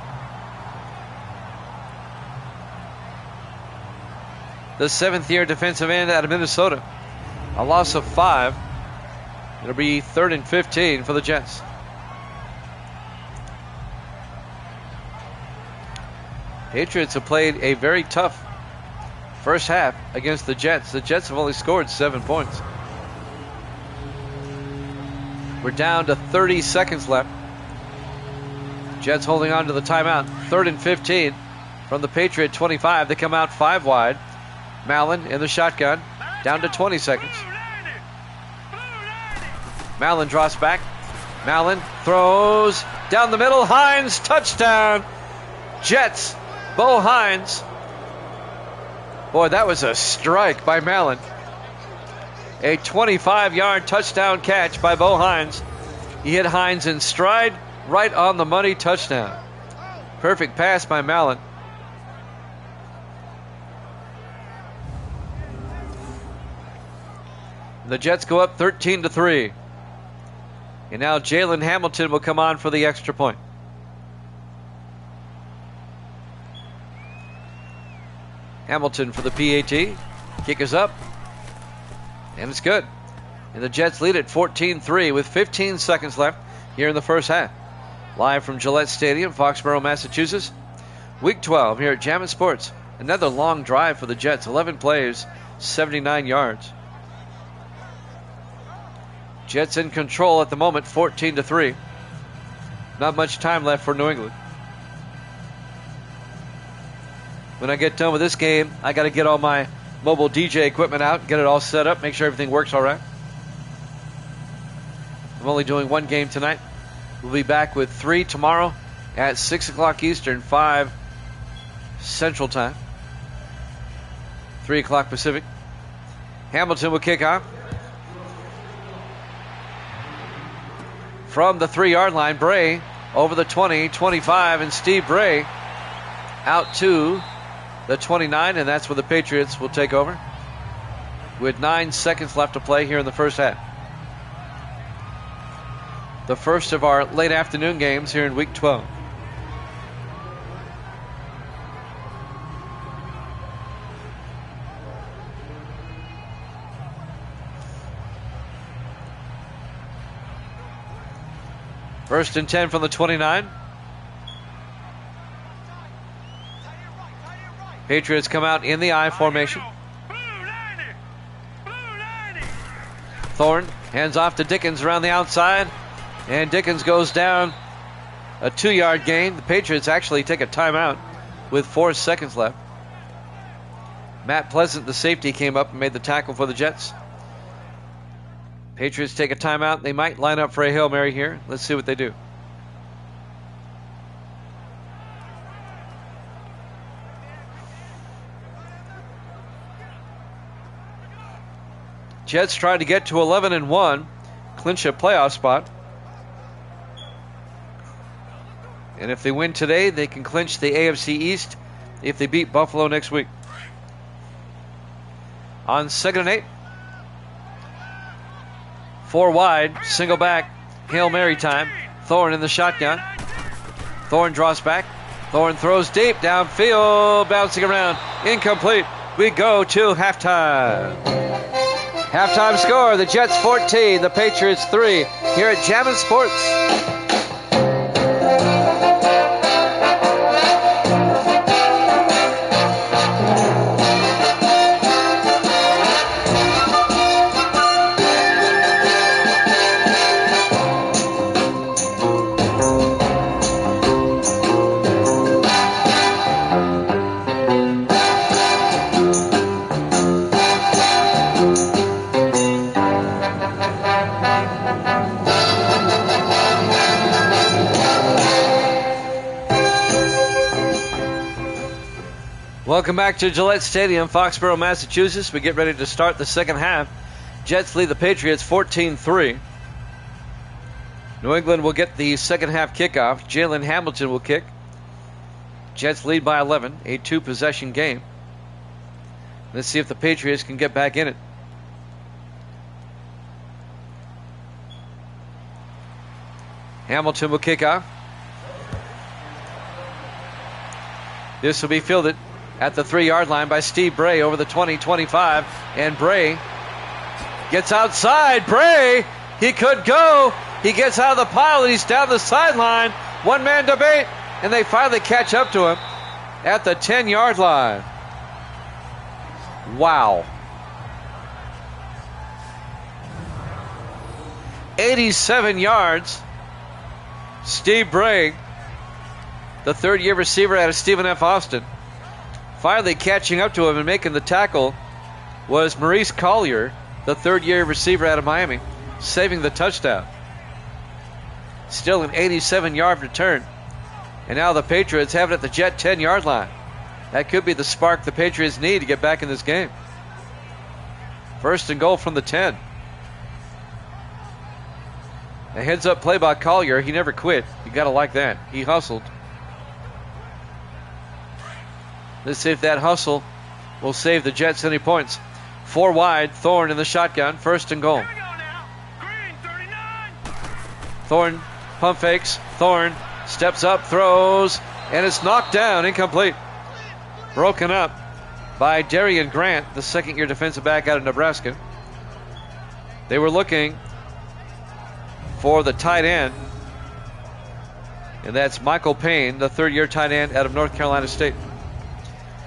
The 7th-year defensive end out of Minnesota. A loss of 5. It'll be 3rd and 15 for the Jets. Patriots have played a very tough first half against the Jets. The Jets have only scored 7 points. We're down to 30 seconds left. Jets holding on to the timeout. 3rd and 15 from the Patriot 25. They come out 5 wide. Mallon in the shotgun. Down to 20 seconds. Mallon draws back. Mallon throws down the middle. Hines, touchdown. Jets. Bo Hines. Boy, that was a strike by Mallon. A 25-yard touchdown catch by Bo Hines. He hit Hines in stride, right on the money, touchdown. Perfect pass by Mallon. The Jets go up 13-3. And now Jalen Hamilton will come on for the extra point. Hamilton for the PAT. Kick is up. And it's good. And the Jets lead at 14-3 with 15 seconds left here in the first half. Live from Gillette Stadium, Foxborough, Massachusetts. Week 12 here at Jammin' Sports. Another long drive for the Jets. 11 plays, 79 yards. Jets in control at the moment, 14-3. Not much time left for New England. When I get done with this game, I got to get all my mobile DJ equipment out, get it all set up, make sure everything works all right. I'm only doing 1 game tonight. We'll be back with 3 tomorrow at 6 o'clock Eastern, 5 Central Time, 3 o'clock Pacific. Hamilton will kick off. From the 3-yard line, Bray over the 20, 25, and Steve Bray out to the 29, and that's where the Patriots will take over with 9 seconds left to play here in the first half. The first of our late afternoon games here in Week 12. First and 10 from the 29. Patriots come out in the I formation. Thorne hands off to Dickens around the outside. And Dickens goes down a 2-yard gain. The Patriots actually take a timeout with 4 seconds left. Matt Pleasant, the safety, came up and made the tackle for the Jets. Patriots take a timeout. They might line up for a Hail Mary here. Let's see what they do. Jets trying to get to 11-1, clinch a playoff spot. And if they win today, they can clinch the AFC East if they beat Buffalo next week. On 2nd and 8. 4 wide, single back, Hail Mary time. Thorne in the shotgun. Thorne draws back. Thorne throws deep downfield, bouncing around. Incomplete. We go to halftime. Halftime score, the Jets 14, the Patriots 3, here at Jammin' Sports. Welcome back to Gillette Stadium, Foxborough, Massachusetts. We get ready to start the second half. Jets lead the Patriots 14-3. New England will get the second half kickoff. Jalen Hamilton will kick. Jets lead by 11, a 2-possession game. Let's see if the Patriots can get back in it. Hamilton will kick off. This will be fielded at the 3-yard line by Steve Bray over the 20-25. And Bray gets outside. Bray, he could go. He gets out of the pile and he's down the sideline. One-man debate. And they finally catch up to him at the 10-yard line. Wow. 87 yards. Steve Bray, the third-year receiver out of Stephen F. Austin. Finally catching up to him and making the tackle was Maurice Collier, the third-year receiver out of Miami, saving the touchdown. Still an 87-yard return. And now the Patriots have it at the Jet 10-yard line. That could be the spark the Patriots need to get back in this game. First and goal from the 10. A heads-up play by Collier. He never quit. You got to like that. He hustled. Let's see if that hustle will save the Jets any points. 4 wide. Thorne in the shotgun. First and goal. Here we go now. Green 39. Thorne pump fakes. Thorne steps up, throws, and it's knocked down. Incomplete. Broken up by Darian Grant, the second-year defensive back out of Nebraska. They were looking for the tight end, and that's Michael Payne, the third-year tight end out of North Carolina State.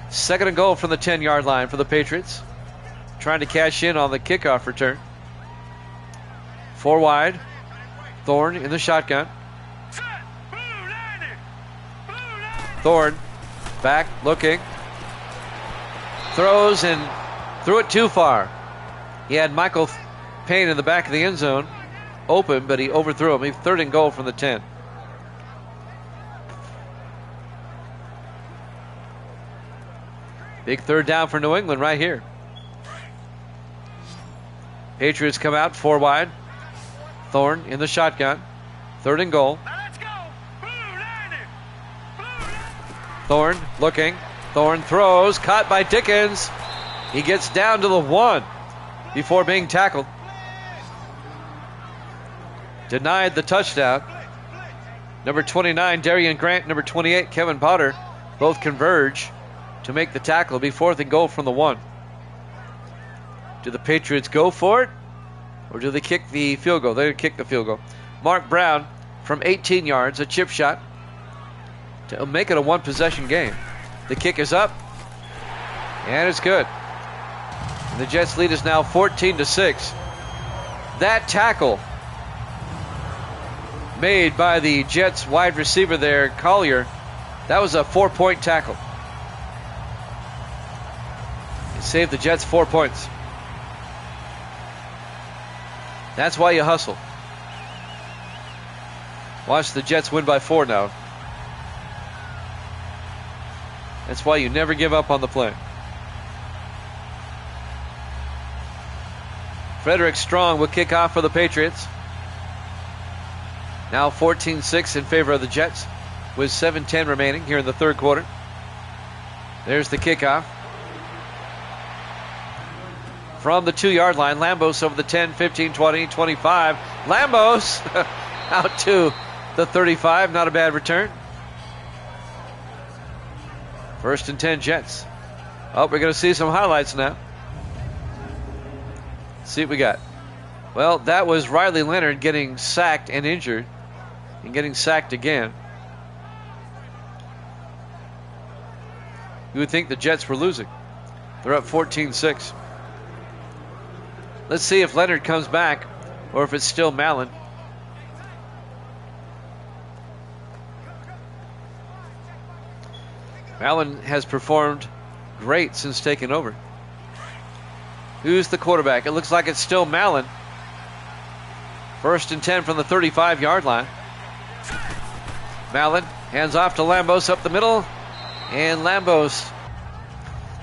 Second and goal from the 10-yard line for the Patriots, trying to cash in on the kickoff return. 4 wide. Thorne in the shotgun. Set. Blue landing. Blue landing. Thorne back looking. Throws and threw it too far. He had Michael Payne in the back of the end zone open, but he overthrew him. Third and goal from the 10. Big third down for New England right here. Patriots come out 4 wide. Thorne in the shotgun. Third and goal. Now let's go. Blue landing. Blue landing. Thorne looking. Thorne throws. Caught by Dickens. He gets down to the 1 before being tackled. Denied the touchdown. Number 29, Darian Grant. Number 28, Kevin Potter. Both converge to make the tackle. Be 4th and goal from the 1. Do the Patriots go for it? Or do they kick the field goal? They're going to kick the field goal. Mark Brown from 18 yards, a chip shot to make it a 1-possession game. The kick is up, and it's good. And the Jets lead is now 14-6. That tackle made by the Jets wide receiver there, Collier, that was a 4-point tackle. It saved the Jets 4 points. That's why you hustle. Watch the Jets win by 4 now. That's why you never give up on the play. Frederick Strong will kick off for the Patriots. Now 14-6 in favor of the Jets with 7:10 remaining here in the third quarter. There's the kickoff. From the 2-yard line, Lambos over the 10, 15, 20, 25. Lambos out to the 35. Not a bad return. First and 10 Jets. Oh, we're going to see some highlights now. Let's see what we got. Well, that was Riley Leonard getting sacked and injured. And getting sacked again. You would think the Jets were losing. They're up 14-6. Let's see if Leonard comes back or if it's still Mallon. Mallon has performed great since taking over. Who's the quarterback? It looks like it's still Mallon. First and 10 from the 35-yard line. Mallon hands off to Lambos up the middle. And Lambos,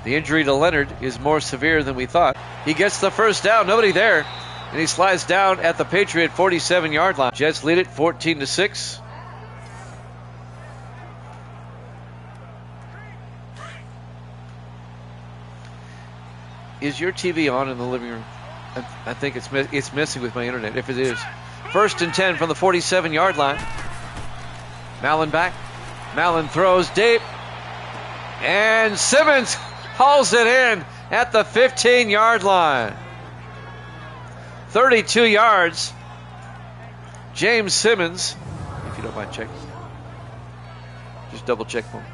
the injury to Leonard is more severe than we thought. He gets the first down, nobody there. And he slides down at the Patriot 47-yard line. Jets lead it 14-6. Is your TV on in the living room? I think it's messing with my internet. If it is, First and 10 from the 47-yard line. Mallon back. Mallon throws deep. And Simmons hauls it in at the 15-yard line. 32 yards. James Simmons, if you don't mind checking. Just double check for me.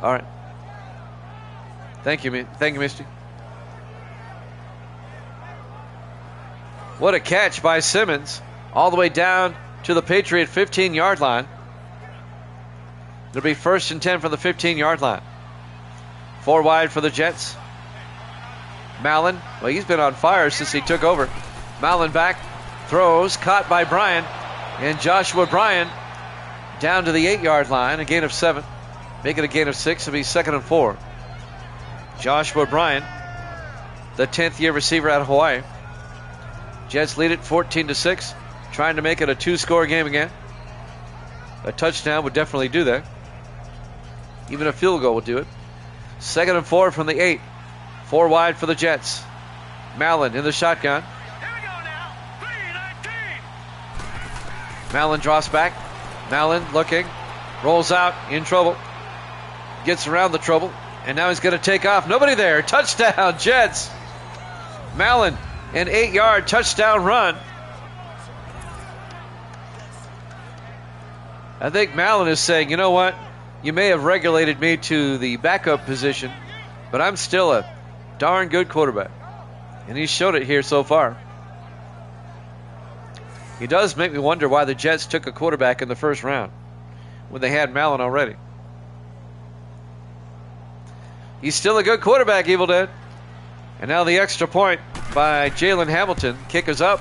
All right. Thank you, Misty. What a catch by Simmons. All the way down to the Patriot 15-yard line. It'll be first and 10 from the 15-yard line. 4 wide for the Jets. Mallon, well, he's been on fire since he took over. Mallon back, throws, caught by Bryan. And Joshua Bryan down to the 8-yard line, a gain of 7. Make it a gain of 6. It'll be 2nd and 4. Joshua Bryan, the 10th-year receiver out of Hawaii. Jets lead it 14-6, trying to make it a 2-score game again. A touchdown would definitely do that. Even a field goal would do it. 2nd and 4 from the 8. 4 wide for the Jets. Mallon in the shotgun. Here we go now. 3-19. Mallon drops back. Mallon looking. Rolls out. In trouble. Gets around the trouble. And now he's going to take off. Nobody there. Touchdown, Jets. Mallon, an 8-yard touchdown run. I think Mallon is saying, you know what? You may have regulated me to the backup position, but I'm still a darn good quarterback. And he's showed it here so far. He does make me wonder why the Jets took a quarterback in the first round when they had Mallon already. He's still a good quarterback, Evil Dead. And now the extra point by Jalen Hamilton. Kick is up,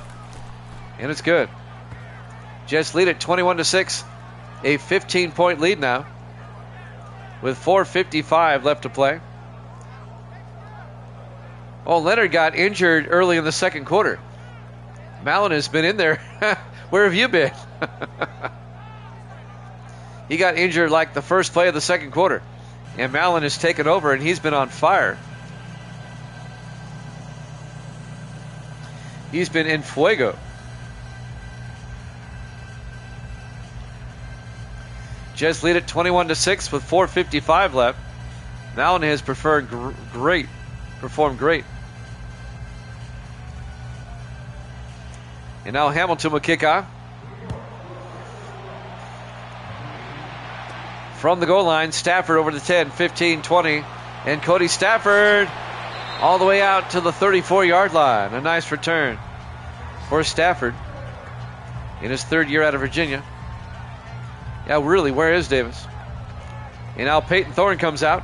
and it's good. Jets lead at 21-6. A 15-point lead now with 4:55 left to play. Oh, Leonard got injured early in the second quarter. Mallon has been in there. Where have you been? He got injured like the first play of the second quarter. And Mallon has taken over, and he's been on fire. He's been in fuego. Jets lead at 21-6 with 4:55 left. Mallon has performed great. And now Hamilton will kick off. From the goal line, Stafford over the 10, 15, 20. And Cody Stafford all the way out to the 34-yard line. A nice return for Stafford in his 3rd year out of Virginia. Yeah, really, where is Davis? And now Peyton Thorne comes out.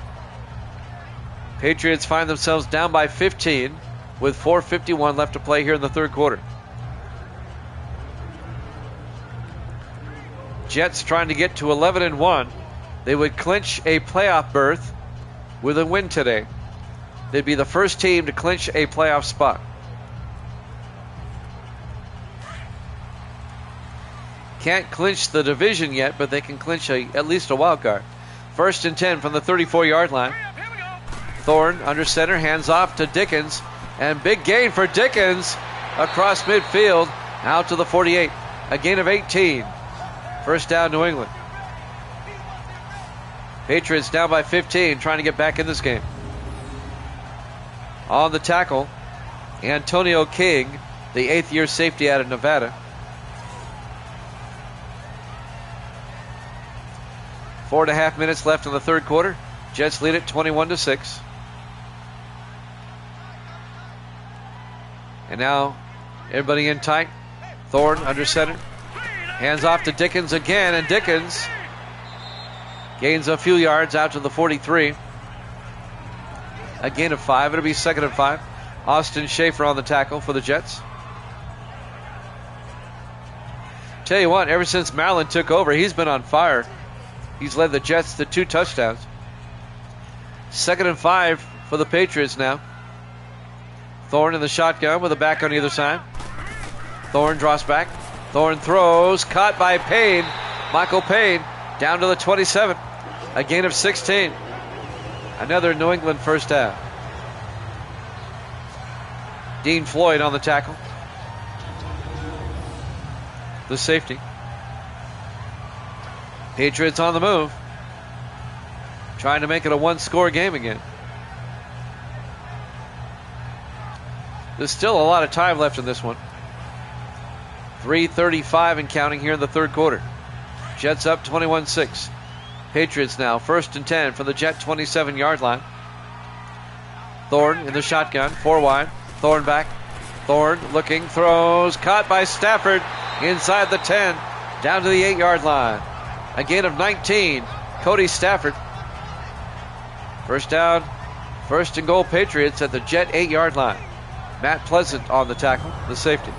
Patriots find themselves down by 15 with 4:51 left to play here in the third quarter. Jets trying to get to 11-1. They would clinch a playoff berth with a win today. They'd be the first team to clinch a playoff spot. Can't clinch the division yet, but they can clinch at least a wild card. 1st and 10 from the 34-yard line. Thorne under center, hands off to Dickens. And big gain for Dickens across midfield, out to the 48. A gain of 18. First down, New England. Patriots down by 15, trying to get back in this game. On the tackle, Antonio King, the 8th-year safety out of Nevada. 4.5 minutes left in the third quarter. Jets lead it 21-6. And now everybody in tight. Thorne under center. Hands off to Dickens again, and Dickens gains a few yards out to the 43. A gain of 5. It'll be 2nd and 5. Austin Schaefer on the tackle for the Jets. Tell you what, ever since Mallon took over, he's been on fire. He's led the Jets to 2 touchdowns. 2nd and 5 for the Patriots now. Thorne in the shotgun with a back on either side. Thorne draws back. Thorne throws. Caught by Payne. Michael Payne down to the 27. A gain of 16. Another New England first down. Dean Floyd on the tackle. the safety. Patriots on the move, trying to make it a one-score game again. There's still a lot of time left in this one. 3:35 and counting here in the third quarter. Jets up 21-6. Patriots now 1st and 10 from the Jet 27-yard line. Thorne in the shotgun, 4 wide. Thorne back. Thorne looking, throws, caught by Stafford inside the 10, down to the 8-yard line. A gain of 19. Cody Stafford. First down, 1st and goal Patriots at the Jet 8-yard line. Matt Pleasant on the tackle, the safety.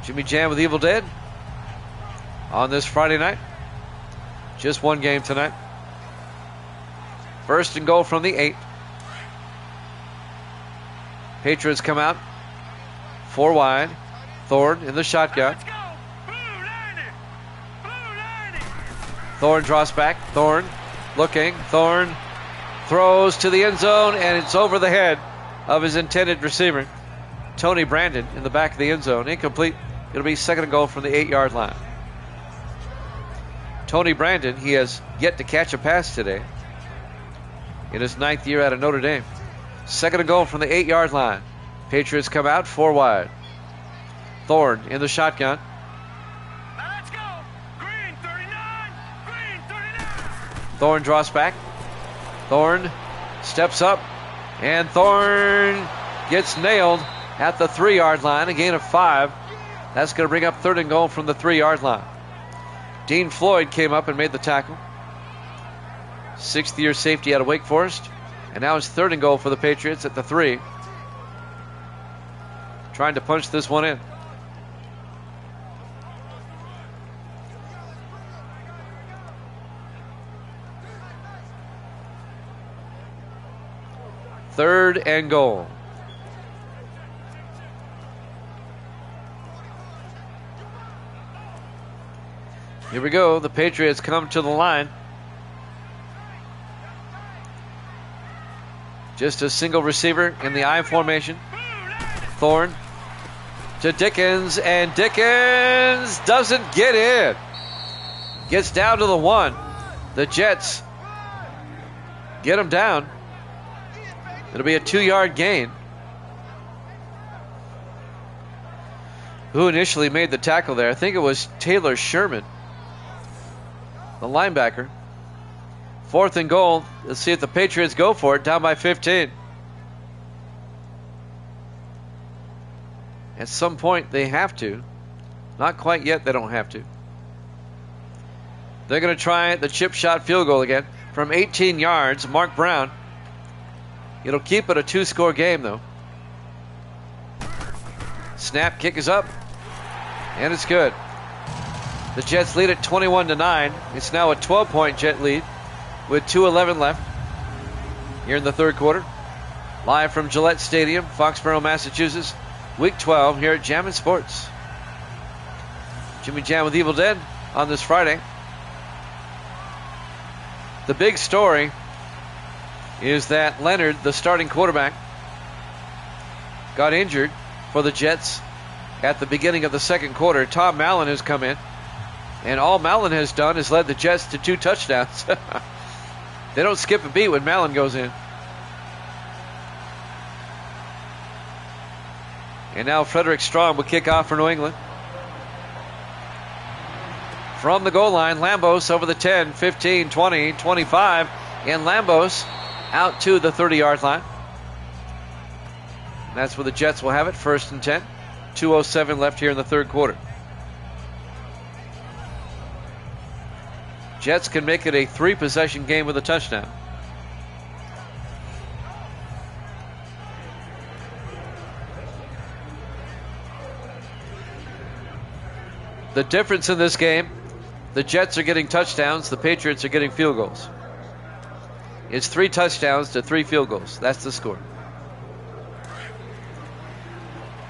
Jimmy Jam with Evil Dead on this Friday night. Just one game tonight. 1st and goal from the 8. Patriots come out 4 wide. Thorne in the shotgun. Let's go. Blue 90. Blue 90. Thorne draws back. Thorne looking. Thorne throws to the end zone, and it's over the head of his intended receiver, Tony Brandon, in the back of the end zone. Incomplete. It'll be 2nd and goal from the 8-yard line. Tony Brandon, he has yet to catch a pass today in his 9th year out of Notre Dame. 2nd and goal from the 8-yard line. Patriots come out 4 wide. Thorne in the shotgun. Now let's go. Green 39. Green 39. Thorne draws back. Thorne steps up, and Thorne gets nailed at the 3-yard line. A gain of 5. That's going to bring up 3rd and goal from the 3-yard line. Dean Floyd came up and made the tackle. 6th-year safety out of Wake Forest. And now it's 3rd and goal for the Patriots at the 3. Trying to punch this one in. Third and goal. Here we go. The Patriots come to the line. Just a single receiver in the I formation. Thorne to Dickens, and Dickens doesn't get in. Gets down to the 1. The Jets get him down. It'll be a 2-yard gain. Who initially made the tackle there? I think it was Taylor Sherman, the linebacker. 4th and goal. Let's see if the Patriots go for it. Down by 15. At some point, they have to. Not quite yet, they don't have to. They're going to try the chip shot field goal again from 18 yards. Mark Brown. It'll keep it a 2-score game, though. Snap, kick is up. And it's good. The Jets lead at 21-9. It's now a 12-point Jet lead with 2:11 left here in the third quarter. Live from Gillette Stadium, Foxborough, Massachusetts. Week 12 here at Jammin' Sports. Jimmy Jam with Evil Dead on this Friday. The big story is that Leonard, the starting quarterback, got injured for the Jets at the beginning of the second quarter. Tom Mallon has come in, and all Mallon has done is led the Jets to 2 touchdowns. They don't skip a beat when Mallon goes in. And now Frederick Strong will kick off for New England. From the goal line, Lambos over the 10, 15, 20, 25, and Lambos out to the 30-yard line. And that's where the Jets will have it, 1st and 10. 2:07 left here in the third quarter. Jets can make it a 3-possession game with a touchdown. The difference in this game, the Jets are getting touchdowns, the Patriots are getting field goals. It's 3 touchdowns to 3 field goals. That's the score.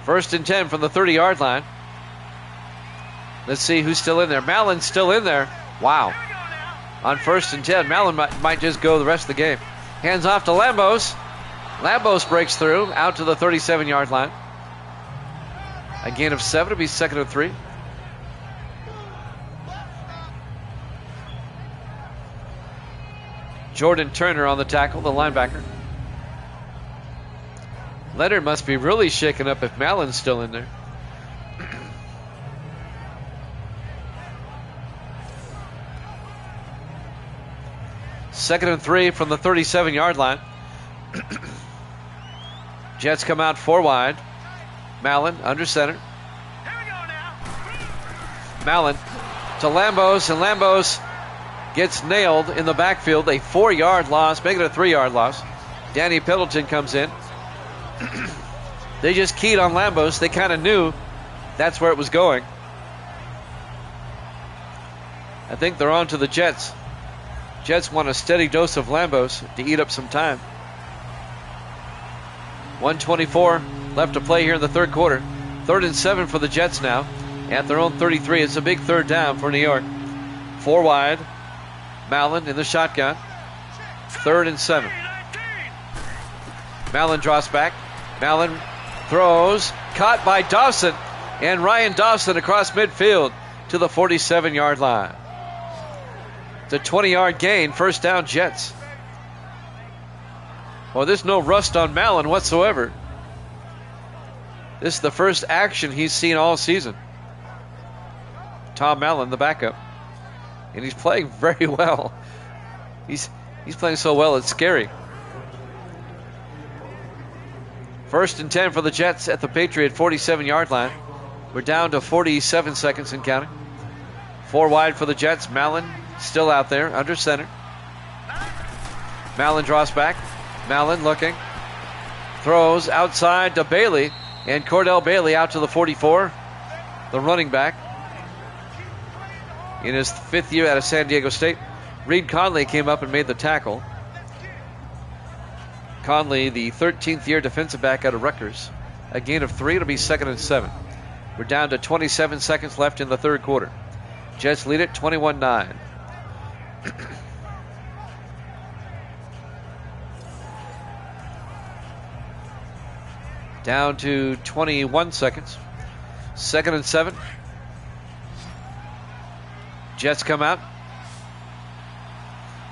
1st and 10 from the 30-yard line. Let's see who's still in there. Mallon's still in there. Wow. On 1st and 10, Mallon might just go the rest of the game. Hands off to Lambos. Lambos breaks through out to the 37-yard line. A gain of 7. It'll be 2nd and 3. Jordan Turner on the tackle, the linebacker. Leonard must be really shaken up if Mallon's still in there. Second and 3 from the 37-yard line. Jets come out 4 wide. Mallon under center. Here we go now. Mallon to Lambos, and Lambos gets nailed in the backfield. A 4-yard loss, making it a 3-yard loss. Danny Pendleton comes in. They just keyed on Lambos. They kind of knew that's where it was going. I think they're on to the Jets. Jets want a steady dose of Lambos to eat up some time. 1:24 left to play here in the third quarter. 3rd and 7 for the Jets now at their own 33. It's a big third down for New York. 4 wide. Mallon in the shotgun. 3rd and 7. Mallon draws back. Mallon throws. Caught by Dawson. And Ryan Dawson across midfield to the 47-yard line. It's a 20-yard gain. First down, Jets. Well, there's no rust on Mallon whatsoever. This is the first action he's seen all season. Tom Mallon, the backup. And he's playing very well. He's playing so well, it's scary. 1st and 10 for the Jets at the Patriot 47-yard line. We're down to 47 seconds and counting. 4 wide for the Jets. Mallon still out there under center. Mallon draws back. Mallon looking. Throws outside to Bailey. And Cordell Bailey out to the 44. The running back. In his 5th year out of San Diego State. Reed Conley came up and made the tackle. Conley, the 13th year defensive back out of Rutgers. A gain of 3. It'll be 2nd and 7. We're down to 27 seconds left in the third quarter. Jets lead it 21-9. Down to 21 seconds. 2nd and 7. Jets come out.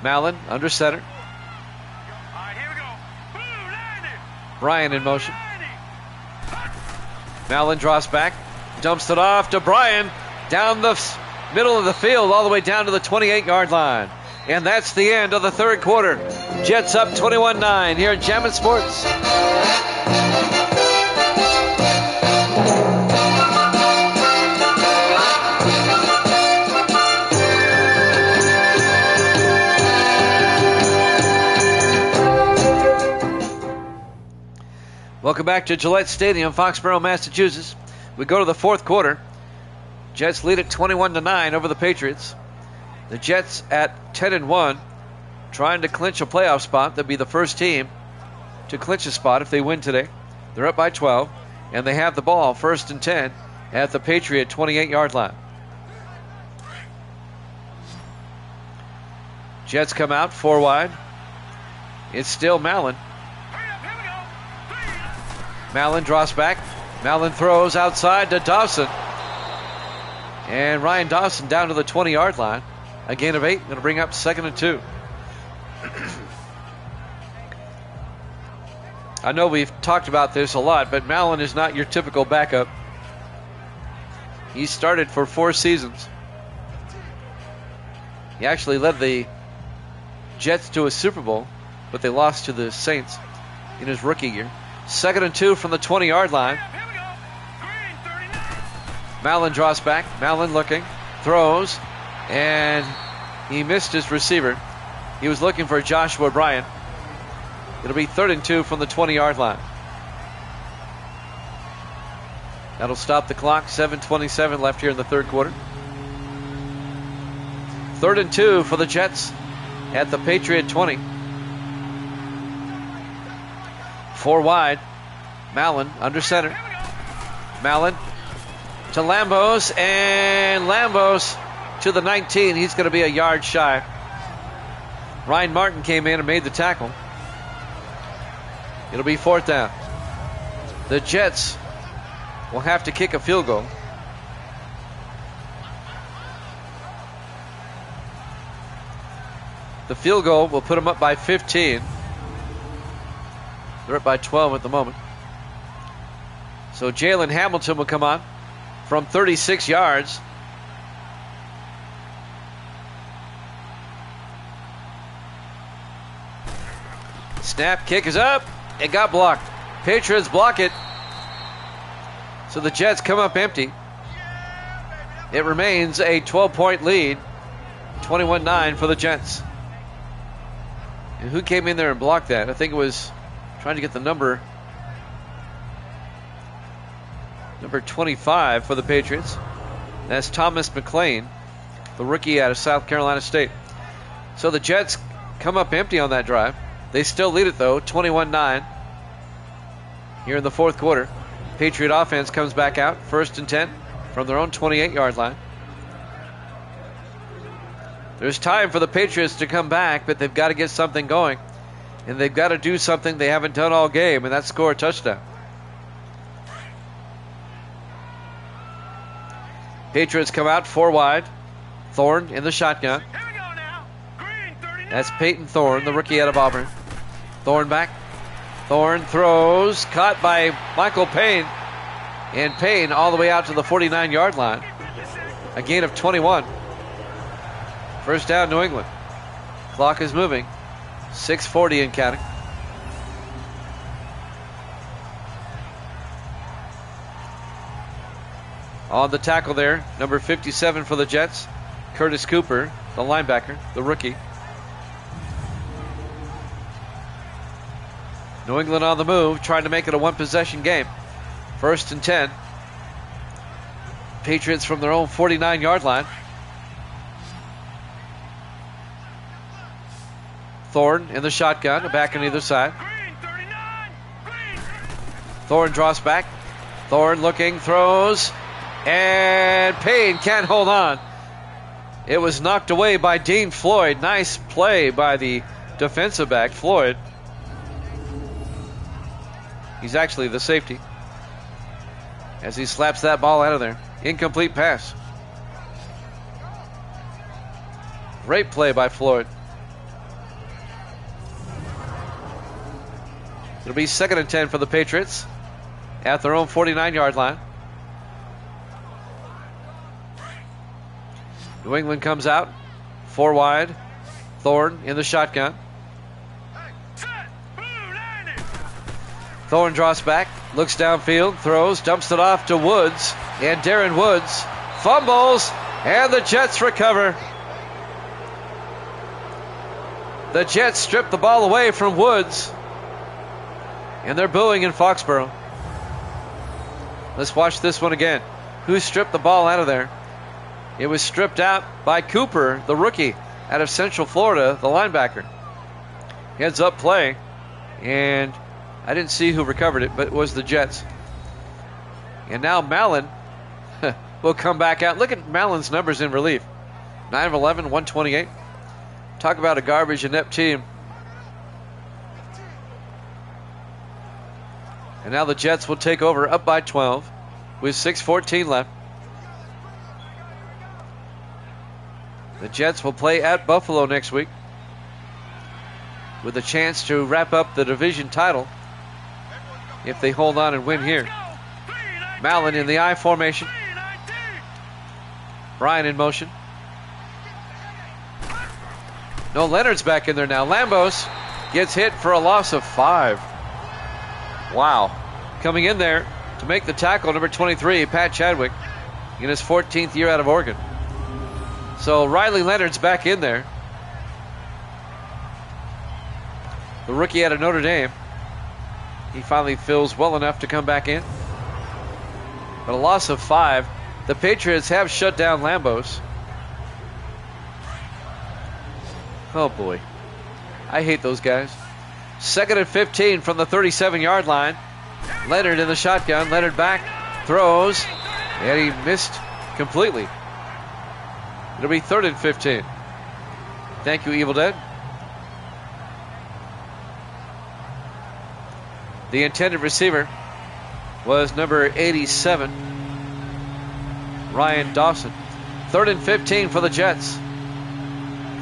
Mallon under center. All right, here we go. Blue 90. Bryan in motion. Mallon draws back. Dumps it off to Bryan. Down the middle of the field all the way down to the 28-yard line. And that's the end of the third quarter. Jets up 21-9 here at Jammin' Sports. Welcome back to Gillette Stadium, Foxborough, Massachusetts. We go to the fourth quarter. Jets lead at 21-9 over the Patriots. The Jets at 10-1, trying to clinch a playoff spot. They'll be the first team to clinch a spot if they win today. They're up by 12, and they have the ball 1st and 10 at the Patriot 28-yard line. Jets come out 4 wide. It's still Mallon. Mallon draws back. Mallon throws outside to Dawson. And Ryan Dawson down to the 20-yard line. A gain of 8. Going to bring up 2nd and 2. I know we've talked about this a lot, but Mallon is not your typical backup. He started for 4 seasons. He actually led the Jets to a Super Bowl, but they lost to the Saints in his rookie year. 2nd and 2 from the 20-yard line. Mallon draws back. Mallon looking. Throws. And he missed his receiver. He was looking for Joshua Bryan. It'll be 3rd and 2 from the 20-yard line. That'll stop the clock. 7:27 left here in the third quarter. 3rd and 2 for the Jets at the Patriot 20. 4 wide. Mallon under center. Mallon to Lambos, and Lambos to the 19. He's going to be a yard shy. Ryan Martin came in and made the tackle. It'll be 4th down. The Jets will have to kick a field goal. The field goal will put them up by 15. They're up by 12 at the moment. So Jalen Hamilton will come on from 36 yards. Snap, kick is up. It got blocked. Patriots block it. So the Jets come up empty. It remains a 12-point lead. 21-9 for the Jets. And who came in there and blocked that? I think it was trying to get the number 25 for the Patriots. That's Thomas McLean, the rookie out of South Carolina State. So the Jets come up empty on that drive. They still lead it, though, 21-9 here in the 4th quarter. Patriot offense comes back out, 1st and 10 from their own 28-yard line. There's time for the Patriots to come back, but they've got to get something going. And they've got to do something they haven't done all game, and that's score a touchdown. Patriots come out 4 wide. Thorne in the shotgun. Here we go now. Green 39. That's Peyton Thorne, the rookie out of Auburn. Thorne back. Thorne throws, caught by Michael Payne. And Payne all the way out to the 49-yard line. A gain of 21. 1st down, New England. Clock is moving. 6:40 and counting. On the tackle there, number 57 for the Jets, Curtis Cooper, the linebacker, the rookie. New England on the move, trying to make it a one-possession game. 1st and 10. Patriots from their own 49-yard line. Thorne in the shotgun, a back on either side. Green 39. Green. Thorne draws back. Thorne looking, throws, and Payne can't hold on. It was knocked away by Dean Floyd. Nice play by the defensive back, Floyd. He's actually the safety as he slaps that ball out of there. Incomplete pass. Great play by Floyd. It'll be 2nd and 10 for the Patriots at their own 49-yard line. New England comes out 4 wide. Thorne in the shotgun. Set. Blue landing. Thorne draws back, looks downfield, throws, dumps it off to Woods. And Darren Woods fumbles, and the Jets recover. The Jets strip the ball away from Woods. And they're booing in Foxborough. Let's watch this one again. Who stripped the ball out of there? It was stripped out by Cooper, the rookie out of Central Florida, the linebacker. Heads up play. And I didn't see who recovered it, but it was the Jets. And now Mallon will come back out. Look at Mallon's numbers in relief. 9 of 11, 128. Talk about a garbage inept team. And now the Jets will take over up by 12 with 6:14 left. The Jets will play at Buffalo next week with a chance to wrap up the division title if they hold on and win here. Mallon in the I formation. Bryan in motion. No, Leonard's back in there now. Lambos gets hit for a loss of 5. Wow. Coming in there to make the tackle, number 23, Pat Chadwick, in his 14th year out of Oregon. So Riley Leonard's back in there. The rookie out of Notre Dame. He finally feels well enough to come back in. But a loss of 5. The Patriots have shut down Lambos. Oh boy. I hate those guys. 2nd and 15 from the 37-yard line. Leonard in the shotgun. Leonard back. Throws. And he missed completely. It'll be 3rd and 15. Thank you, Evil Dead. The intended receiver was number 87, Ryan Dawson. 3rd and 15 for the Jets.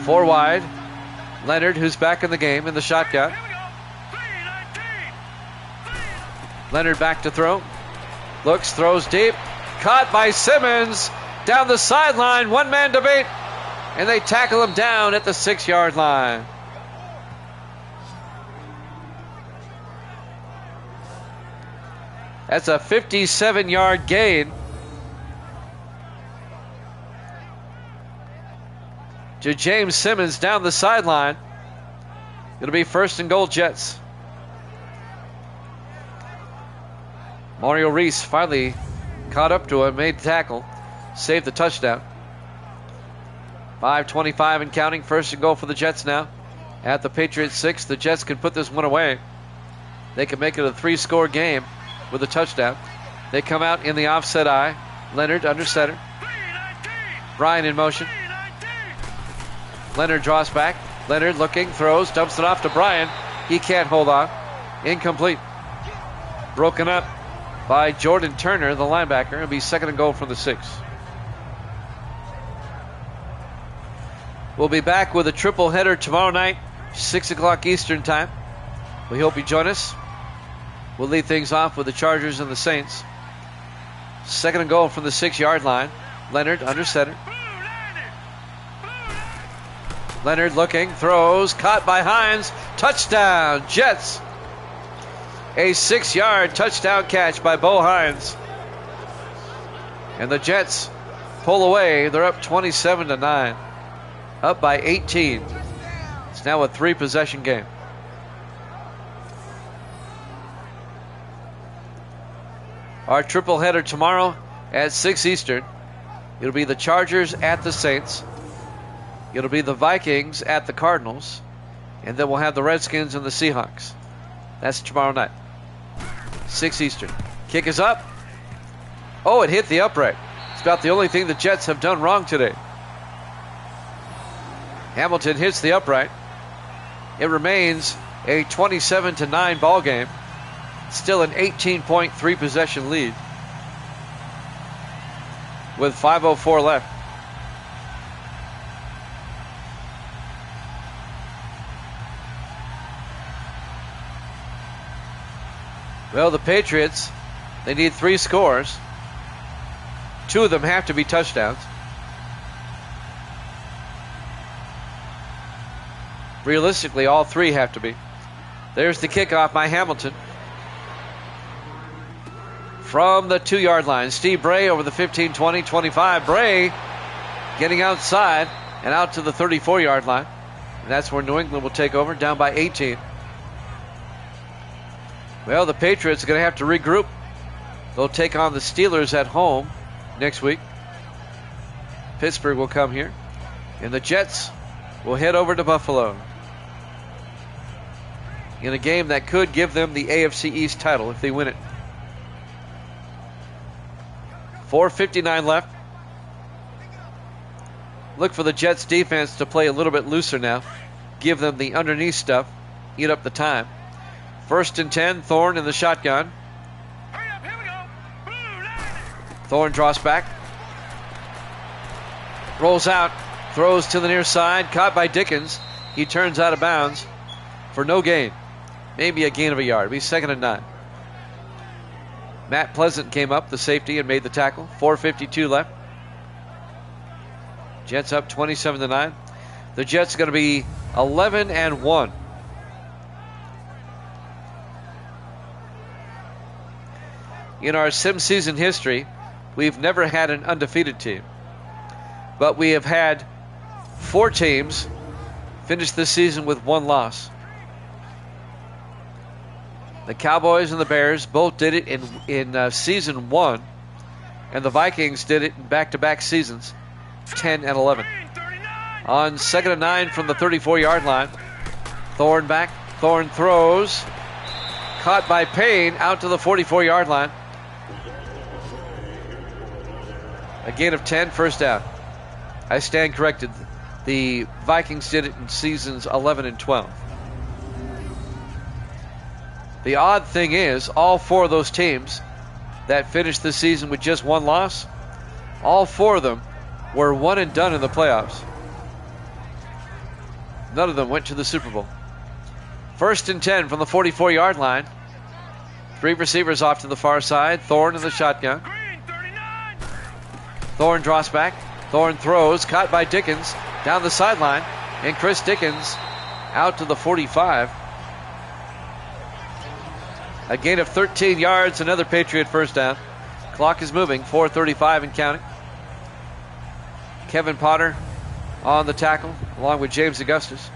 4 wide. Leonard, who's back in the game in the shotgun. Leonard back to throw. Looks, throws deep. Caught by Simmons down the sideline. One-man debate. And they tackle him down at the 6-yard line. That's a 57-yard gain to James Simmons down the sideline. It'll be 1st and goal, Jets. Mario Reese finally caught up to him, made the tackle, saved the touchdown. 5:25 and counting, 1st and goal for the Jets now. At the Patriots 6, the Jets can put this one away. They can make it a 3-score game with a touchdown. They come out in the offset eye. Leonard under center. Bryan in motion. Leonard draws back. Leonard looking, throws, dumps it off to Bryan. He can't hold on. Incomplete. Broken up by Jordan Turner, the linebacker. It'll be 2nd and goal from the 6. We'll be back with a triple header tomorrow night, 6 o'clock Eastern time. We hope you join us. We'll lead things off with the Chargers and the Saints. 2nd and goal from the 6-yard line. Leonard under center. Leonard looking, throws, caught by Hines. Touchdown, Jets. A 6-yard touchdown catch by Bo Hines. And the Jets pull away. They're up 27-9. Up by 18. It's now a 3-possession game. Our triple header tomorrow at 6 Eastern. It'll be the Chargers at the Saints. It'll be the Vikings at the Cardinals. And then we'll have the Redskins and the Seahawks. That's tomorrow night. 6 Eastern. Kick is up. Oh, it hit the upright. It's about the only thing the Jets have done wrong today. Hamilton hits the upright. It remains a 27-9 ball game. Still an 18-point 3-possession lead with 5:04 left. Well, the Patriots, they need 3 scores. 2 of them have to be touchdowns. Realistically, all 3 have to be. There's the kickoff by Hamilton. From the 2-yard line, Steve Bray over the 15, 20, 25. Bray getting outside and out to the 34-yard line. And that's where New England will take over, down by 18. Well, the Patriots are going to have to regroup. They'll take on the Steelers at home next week. Pittsburgh will come here. And the Jets will head over to Buffalo in a game that could give them the AFC East title if they win it. 4:59 left. Look for the Jets defense to play a little bit looser now. Give them the underneath stuff. Eat up the time. 1st and 10, Thorne in the shotgun. Thorne draws back. Rolls out. Throws to the near side. Caught by Dickens. He turns out of bounds for no gain. Maybe a gain of a yard. It'll be 2nd and 9. Matt Pleasant came up, the safety, and made the tackle. 4:52 left. Jets up 27-9. The Jets are going to be 11-1. In our sim season history, we've never had an undefeated team. But we have had 4 teams finish this season with 1 loss. The Cowboys and the Bears both did it in season 1, and the Vikings did it in back-to-back seasons, 10 and 11. On 2nd and 9 from the 34-yard line, Thorne back. Thorne throws, caught by Payne out to the 44-yard line. A gain of 10, 1st down. I stand corrected. The Vikings did it in seasons 11 and 12. The odd thing is, all four of those teams that finished the season with just one loss, all four of them were one and done in the playoffs. None of them went to the Super Bowl. 1st and 10 from the 44-yard line. 3 receivers off to the far side. Thorne in the shotgun. Green 39. Thorne draws back. Thorne throws, caught by Dickens down the sideline. And Chris Dickens out to the 45. A gain of 13 yards, another Patriot first down. Clock is moving, 4:35 and counting. Kevin Potter on the tackle, along with James Augustus.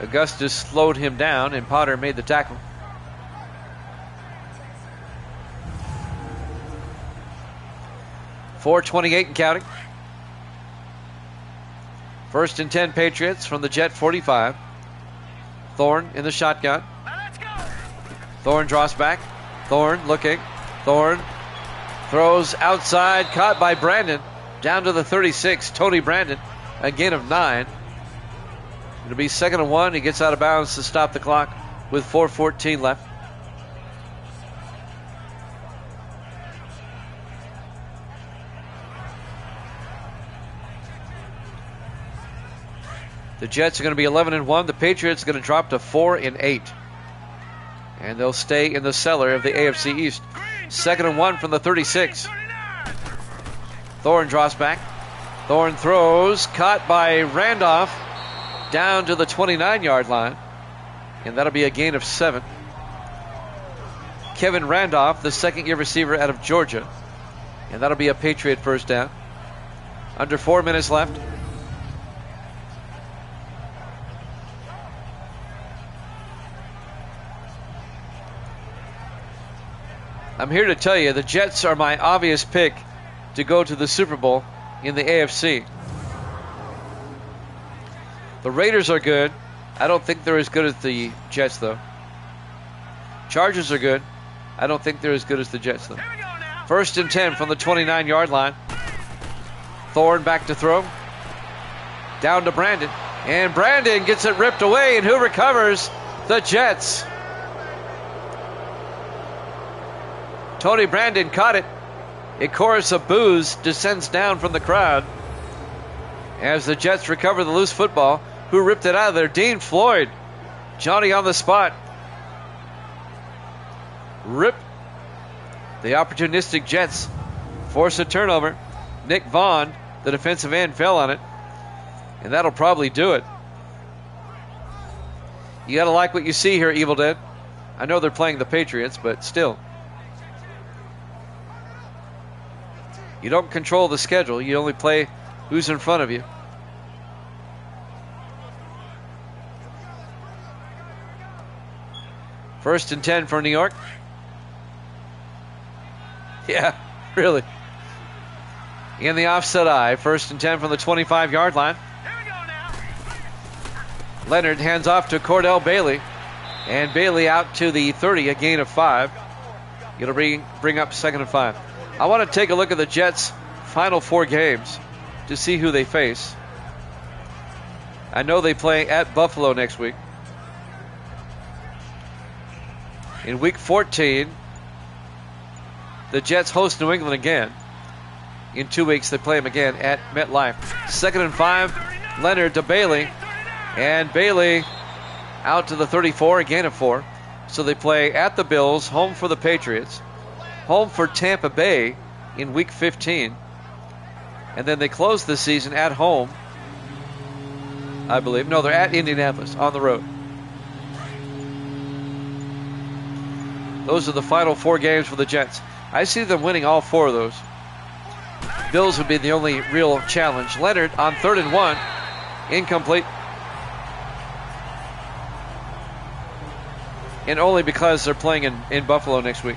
Augustus slowed him down, and Potter made the tackle. .428 and counting. 1st and 10 Patriots from the Jet 45. Thorne in the shotgun. Now let's go. Thorne draws back. Thorne looking. Thorne throws outside, caught by Brandon. Down to the 36, Tony Brandon. A gain of 9. It'll be 2nd and 1. He gets out of bounds to stop the clock with 4:14 left. The Jets are going to be 11 and 1. The Patriots are going to drop to 4 and 8. And they'll stay in the cellar of the AFC East. 2nd and 1 from the 36. 39. Thorne draws back. Thorne throws, caught by Randolph down to the 29-yard line. And that'll be a gain of 7. Kevin Randolph, the second-year receiver out of Georgia. And that'll be a Patriot first down. Under 4 minutes left. I'm here to tell you the Jets are my obvious pick to go to the Super Bowl in the AFC. The Raiders are good. I don't think they're as good as the Jets, though. Chargers are good. I don't think they're as good as the Jets, though. Here we go now. 1st and 10 from the 29-yard line. Thorne back to throw. Down to Brandon. And Brandon gets it ripped away, and who recovers? The Jets. Tony Brandon caught it. A chorus of boos descends down from the crowd as the Jets recover the loose football. Who ripped it out of there? Dean Floyd. Johnny on the spot. Rip. The opportunistic Jets force a turnover. Nick Vaughn, the defensive end, fell on it. And that'll probably do it. You got to like what you see here, Evil Dead. I know they're playing the Patriots, but still. You don't control the schedule. You only play who's in front of you. First and 10 for New York. Yeah, really. In the offset eye. 1st and 10 from the 25-yard line. Here we go now. Leonard hands off to Cordell Bailey. And Bailey out to the 30, a gain of 5. It'll bring up 2nd and 5. I want to take a look at the Jets' final 4 games to see who they face. I know they play at Buffalo next week. In week 14, the Jets host New England again. In 2 weeks, they play them again at MetLife. 2nd and 5, Leonard to Bailey. And Bailey out to the 34, a gain of 4. So they play at the Bills, home for the Patriots, home for Tampa Bay in week 15. And then they close the season at home, I believe. No, they're at Indianapolis on the road. Those are the final 4 games for the Jets. I see them winning all 4 of those. Bills would be the only real challenge. Leonard on 3rd and 1. Incomplete. And only because they're playing in Buffalo next week.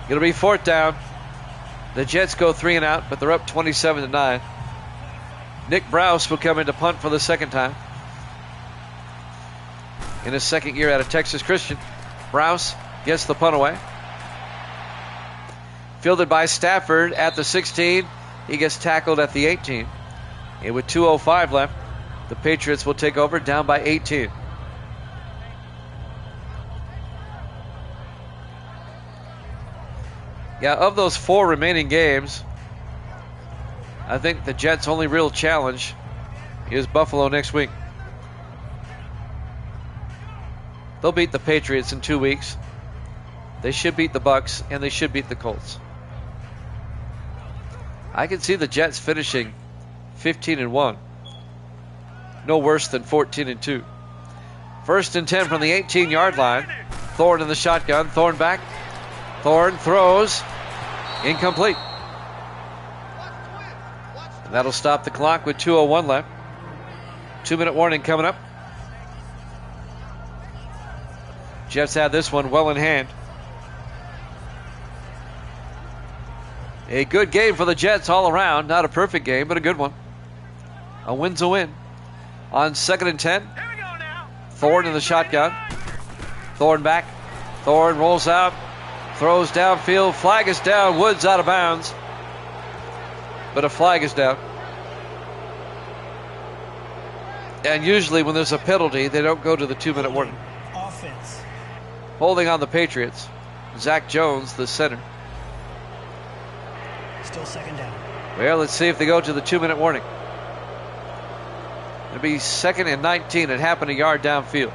It'll be 4th down. The Jets go 3 and out, but they're up 27-9. Nick Browse will come in to punt for the 2nd time. In his 2nd year out of Texas Christian. Browse gets the punt away. Fielded by Stafford at the 16. He gets tackled at the 18. And with 2:05 left, The Patriots will take over down by 18. Yeah, of those 4 remaining games, I think the Jets' only real challenge is Buffalo next week. They'll beat the Patriots in 2 weeks. They should beat the Bucs, and they should beat the Colts. I can see the Jets finishing 15-1. No worse than 14-2. 1st and 10 from the 18-yard line. Thorne in the shotgun. Thorne back. Thorne throws. Incomplete. And that'll stop the clock with 2:01 left. 2-minute warning coming up. Jets had this one well in hand. A good game for the Jets all around. Not a perfect game, but a good one. A win's a win. On 2nd and 10, Thorne in the shotgun. Thorne back. Thorne rolls out. Throws downfield. Flag is down. Woods out of bounds. But a flag is down. And usually when there's a penalty, they don't go to the 2-minute warning. Offense. Holding on the Patriots. Zach Jones, the center. Still 2nd down. Well, let's see if they go to the 2-minute warning. It'll be 2nd and 19 at half a yard downfield.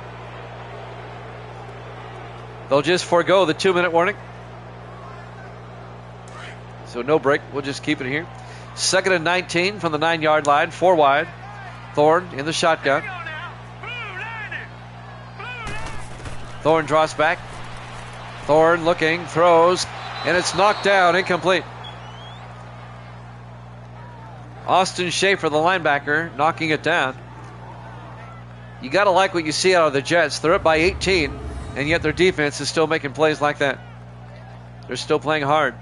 They'll just forego the 2-minute warning. So no break. We'll just keep it here. 2nd and 19 from the 9-yard line. 4 wide. Thorne in the shotgun. Thorne draws back. Thorne looking, throws, and it's knocked down, incomplete. Austin Schaefer, the linebacker, knocking it down. You got to like what you see out of the Jets. They're up by 18, and yet their defense is still making plays like that. They're still playing hard.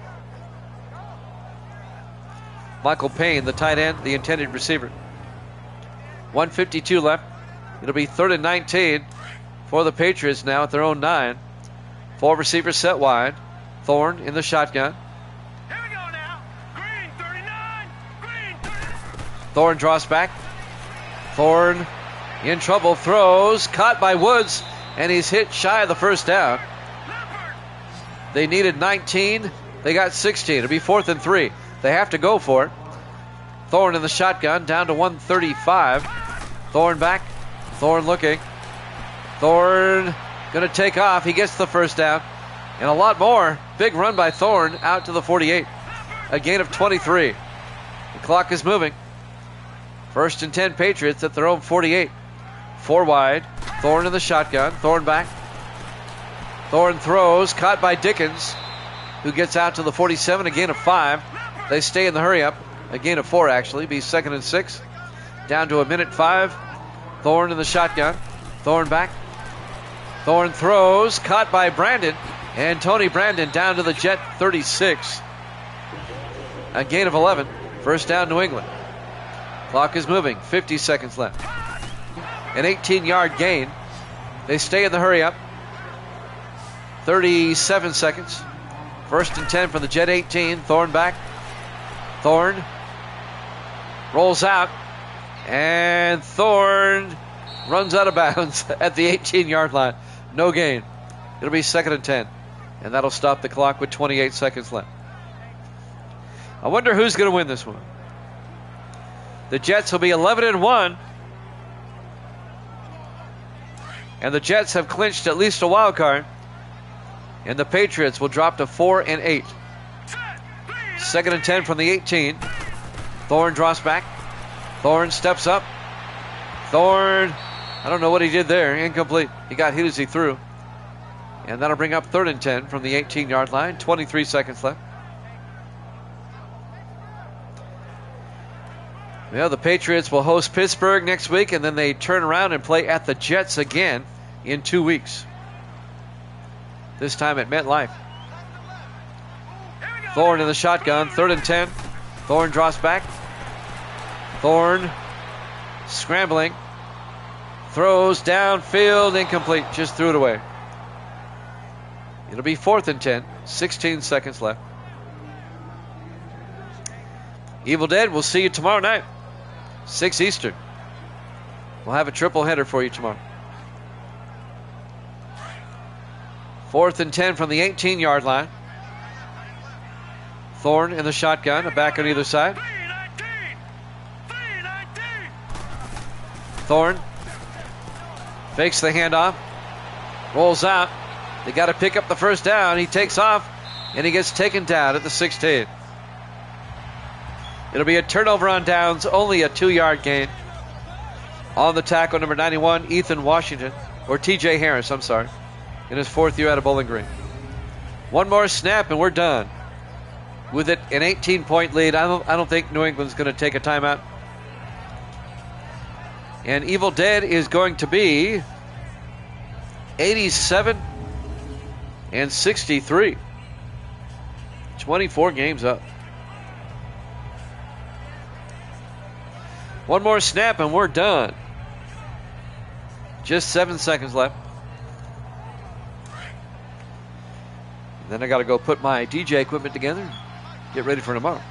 Michael Payne, the tight end, the intended receiver. 1:52 left. It'll be 3rd and 19 for the Patriots now at their own 9. 4 receivers set wide. Thorne in the shotgun. Here we go now. Green 39. Green 39. Thorne draws back. Thorne in trouble. Throws. Caught by Woods. And he's hit shy of the 1st down. Leopard. They needed 19. They got 16. It'll be 4th and 3. They have to go for it. Thorne in the shotgun down to 135. Thorne back. Thorne looking. Thorne going to take off. He gets the 1st down. And a lot more. Big run by Thorne out to the 48. A gain of 23. The clock is moving. 1st and 10 Patriots at their own 48. 4 wide. Thorne in the shotgun. Thorne back. Thorne throws. Caught by Dickens, who gets out to the 47. A gain of 5. They stay in the hurry up. A gain of 4, actually. Be 2nd and 6. Down to 1:05. Thorne in the shotgun. Thorne back. Thorne throws. Caught by Brandon. And Tony Brandon down to the Jet 36. A gain of 11. 1st down, New England. Clock is moving. 50 seconds left. An 18-yard gain. They stay in the hurry up. 37 seconds. 1st and 10 from the Jet 18. Thorne back. Thorne rolls out. And Thorne runs out of bounds at the 18-yard line. No gain. It'll be 2nd and 10. And that'll stop the clock with 28 seconds left. I wonder who's going to win this one. The Jets will be 11-1. And the Jets have clinched at least a wild card. And the Patriots will drop to 4-8. 2nd and 10 from the 18. Thorne draws back. Thorne steps up. Thorne, I don't know what he did there. Incomplete. He got hit as he threw. And that'll bring up 3rd and 10 from the 18-yard line. 23 seconds left. Well, the Patriots will host Pittsburgh next week, and then they turn around and play at the Jets again in 2 weeks. This time at MetLife. Thorne in the shotgun. 3rd and 10. Thorne draws back. Thorne scrambling. Throws downfield. Incomplete. Just threw it away. It'll be 4th and 10. 16 seconds left. Evil Dead, we'll see you tomorrow night. 6 Eastern. We'll have a triple header for you tomorrow. 4th and 10 from the 18-yard line. Thorne in the shotgun, a back on either side. 319. Thorne fakes the handoff, rolls out. They got to pick up the first down. He takes off, and he gets taken down at the 16. It'll be a turnover on downs, only a 2-yard gain. On the tackle, number 91, Ethan Washington, or TJ Harris, I'm sorry, in his 4th year out of Bowling Green. One more snap, and we're done. With it, an 18-point lead. I don't think New England's going to take a timeout. And Evil Dead is going to be 87-63. 24 games up. One more snap and we're done. Just 7 seconds left. And then I got to go put my DJ equipment together and get ready for tomorrow.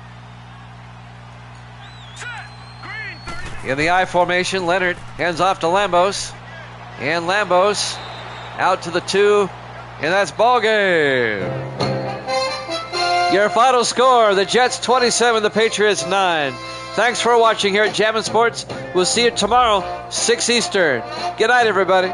In the I formation, Leonard hands off to Lambos. And Lambos out to the 2. And that's ball game. Your final score, the Jets 27, the Patriots 9. Thanks for watching here at Jammin' Sports. We'll see you tomorrow, 6 Eastern. Good night, everybody.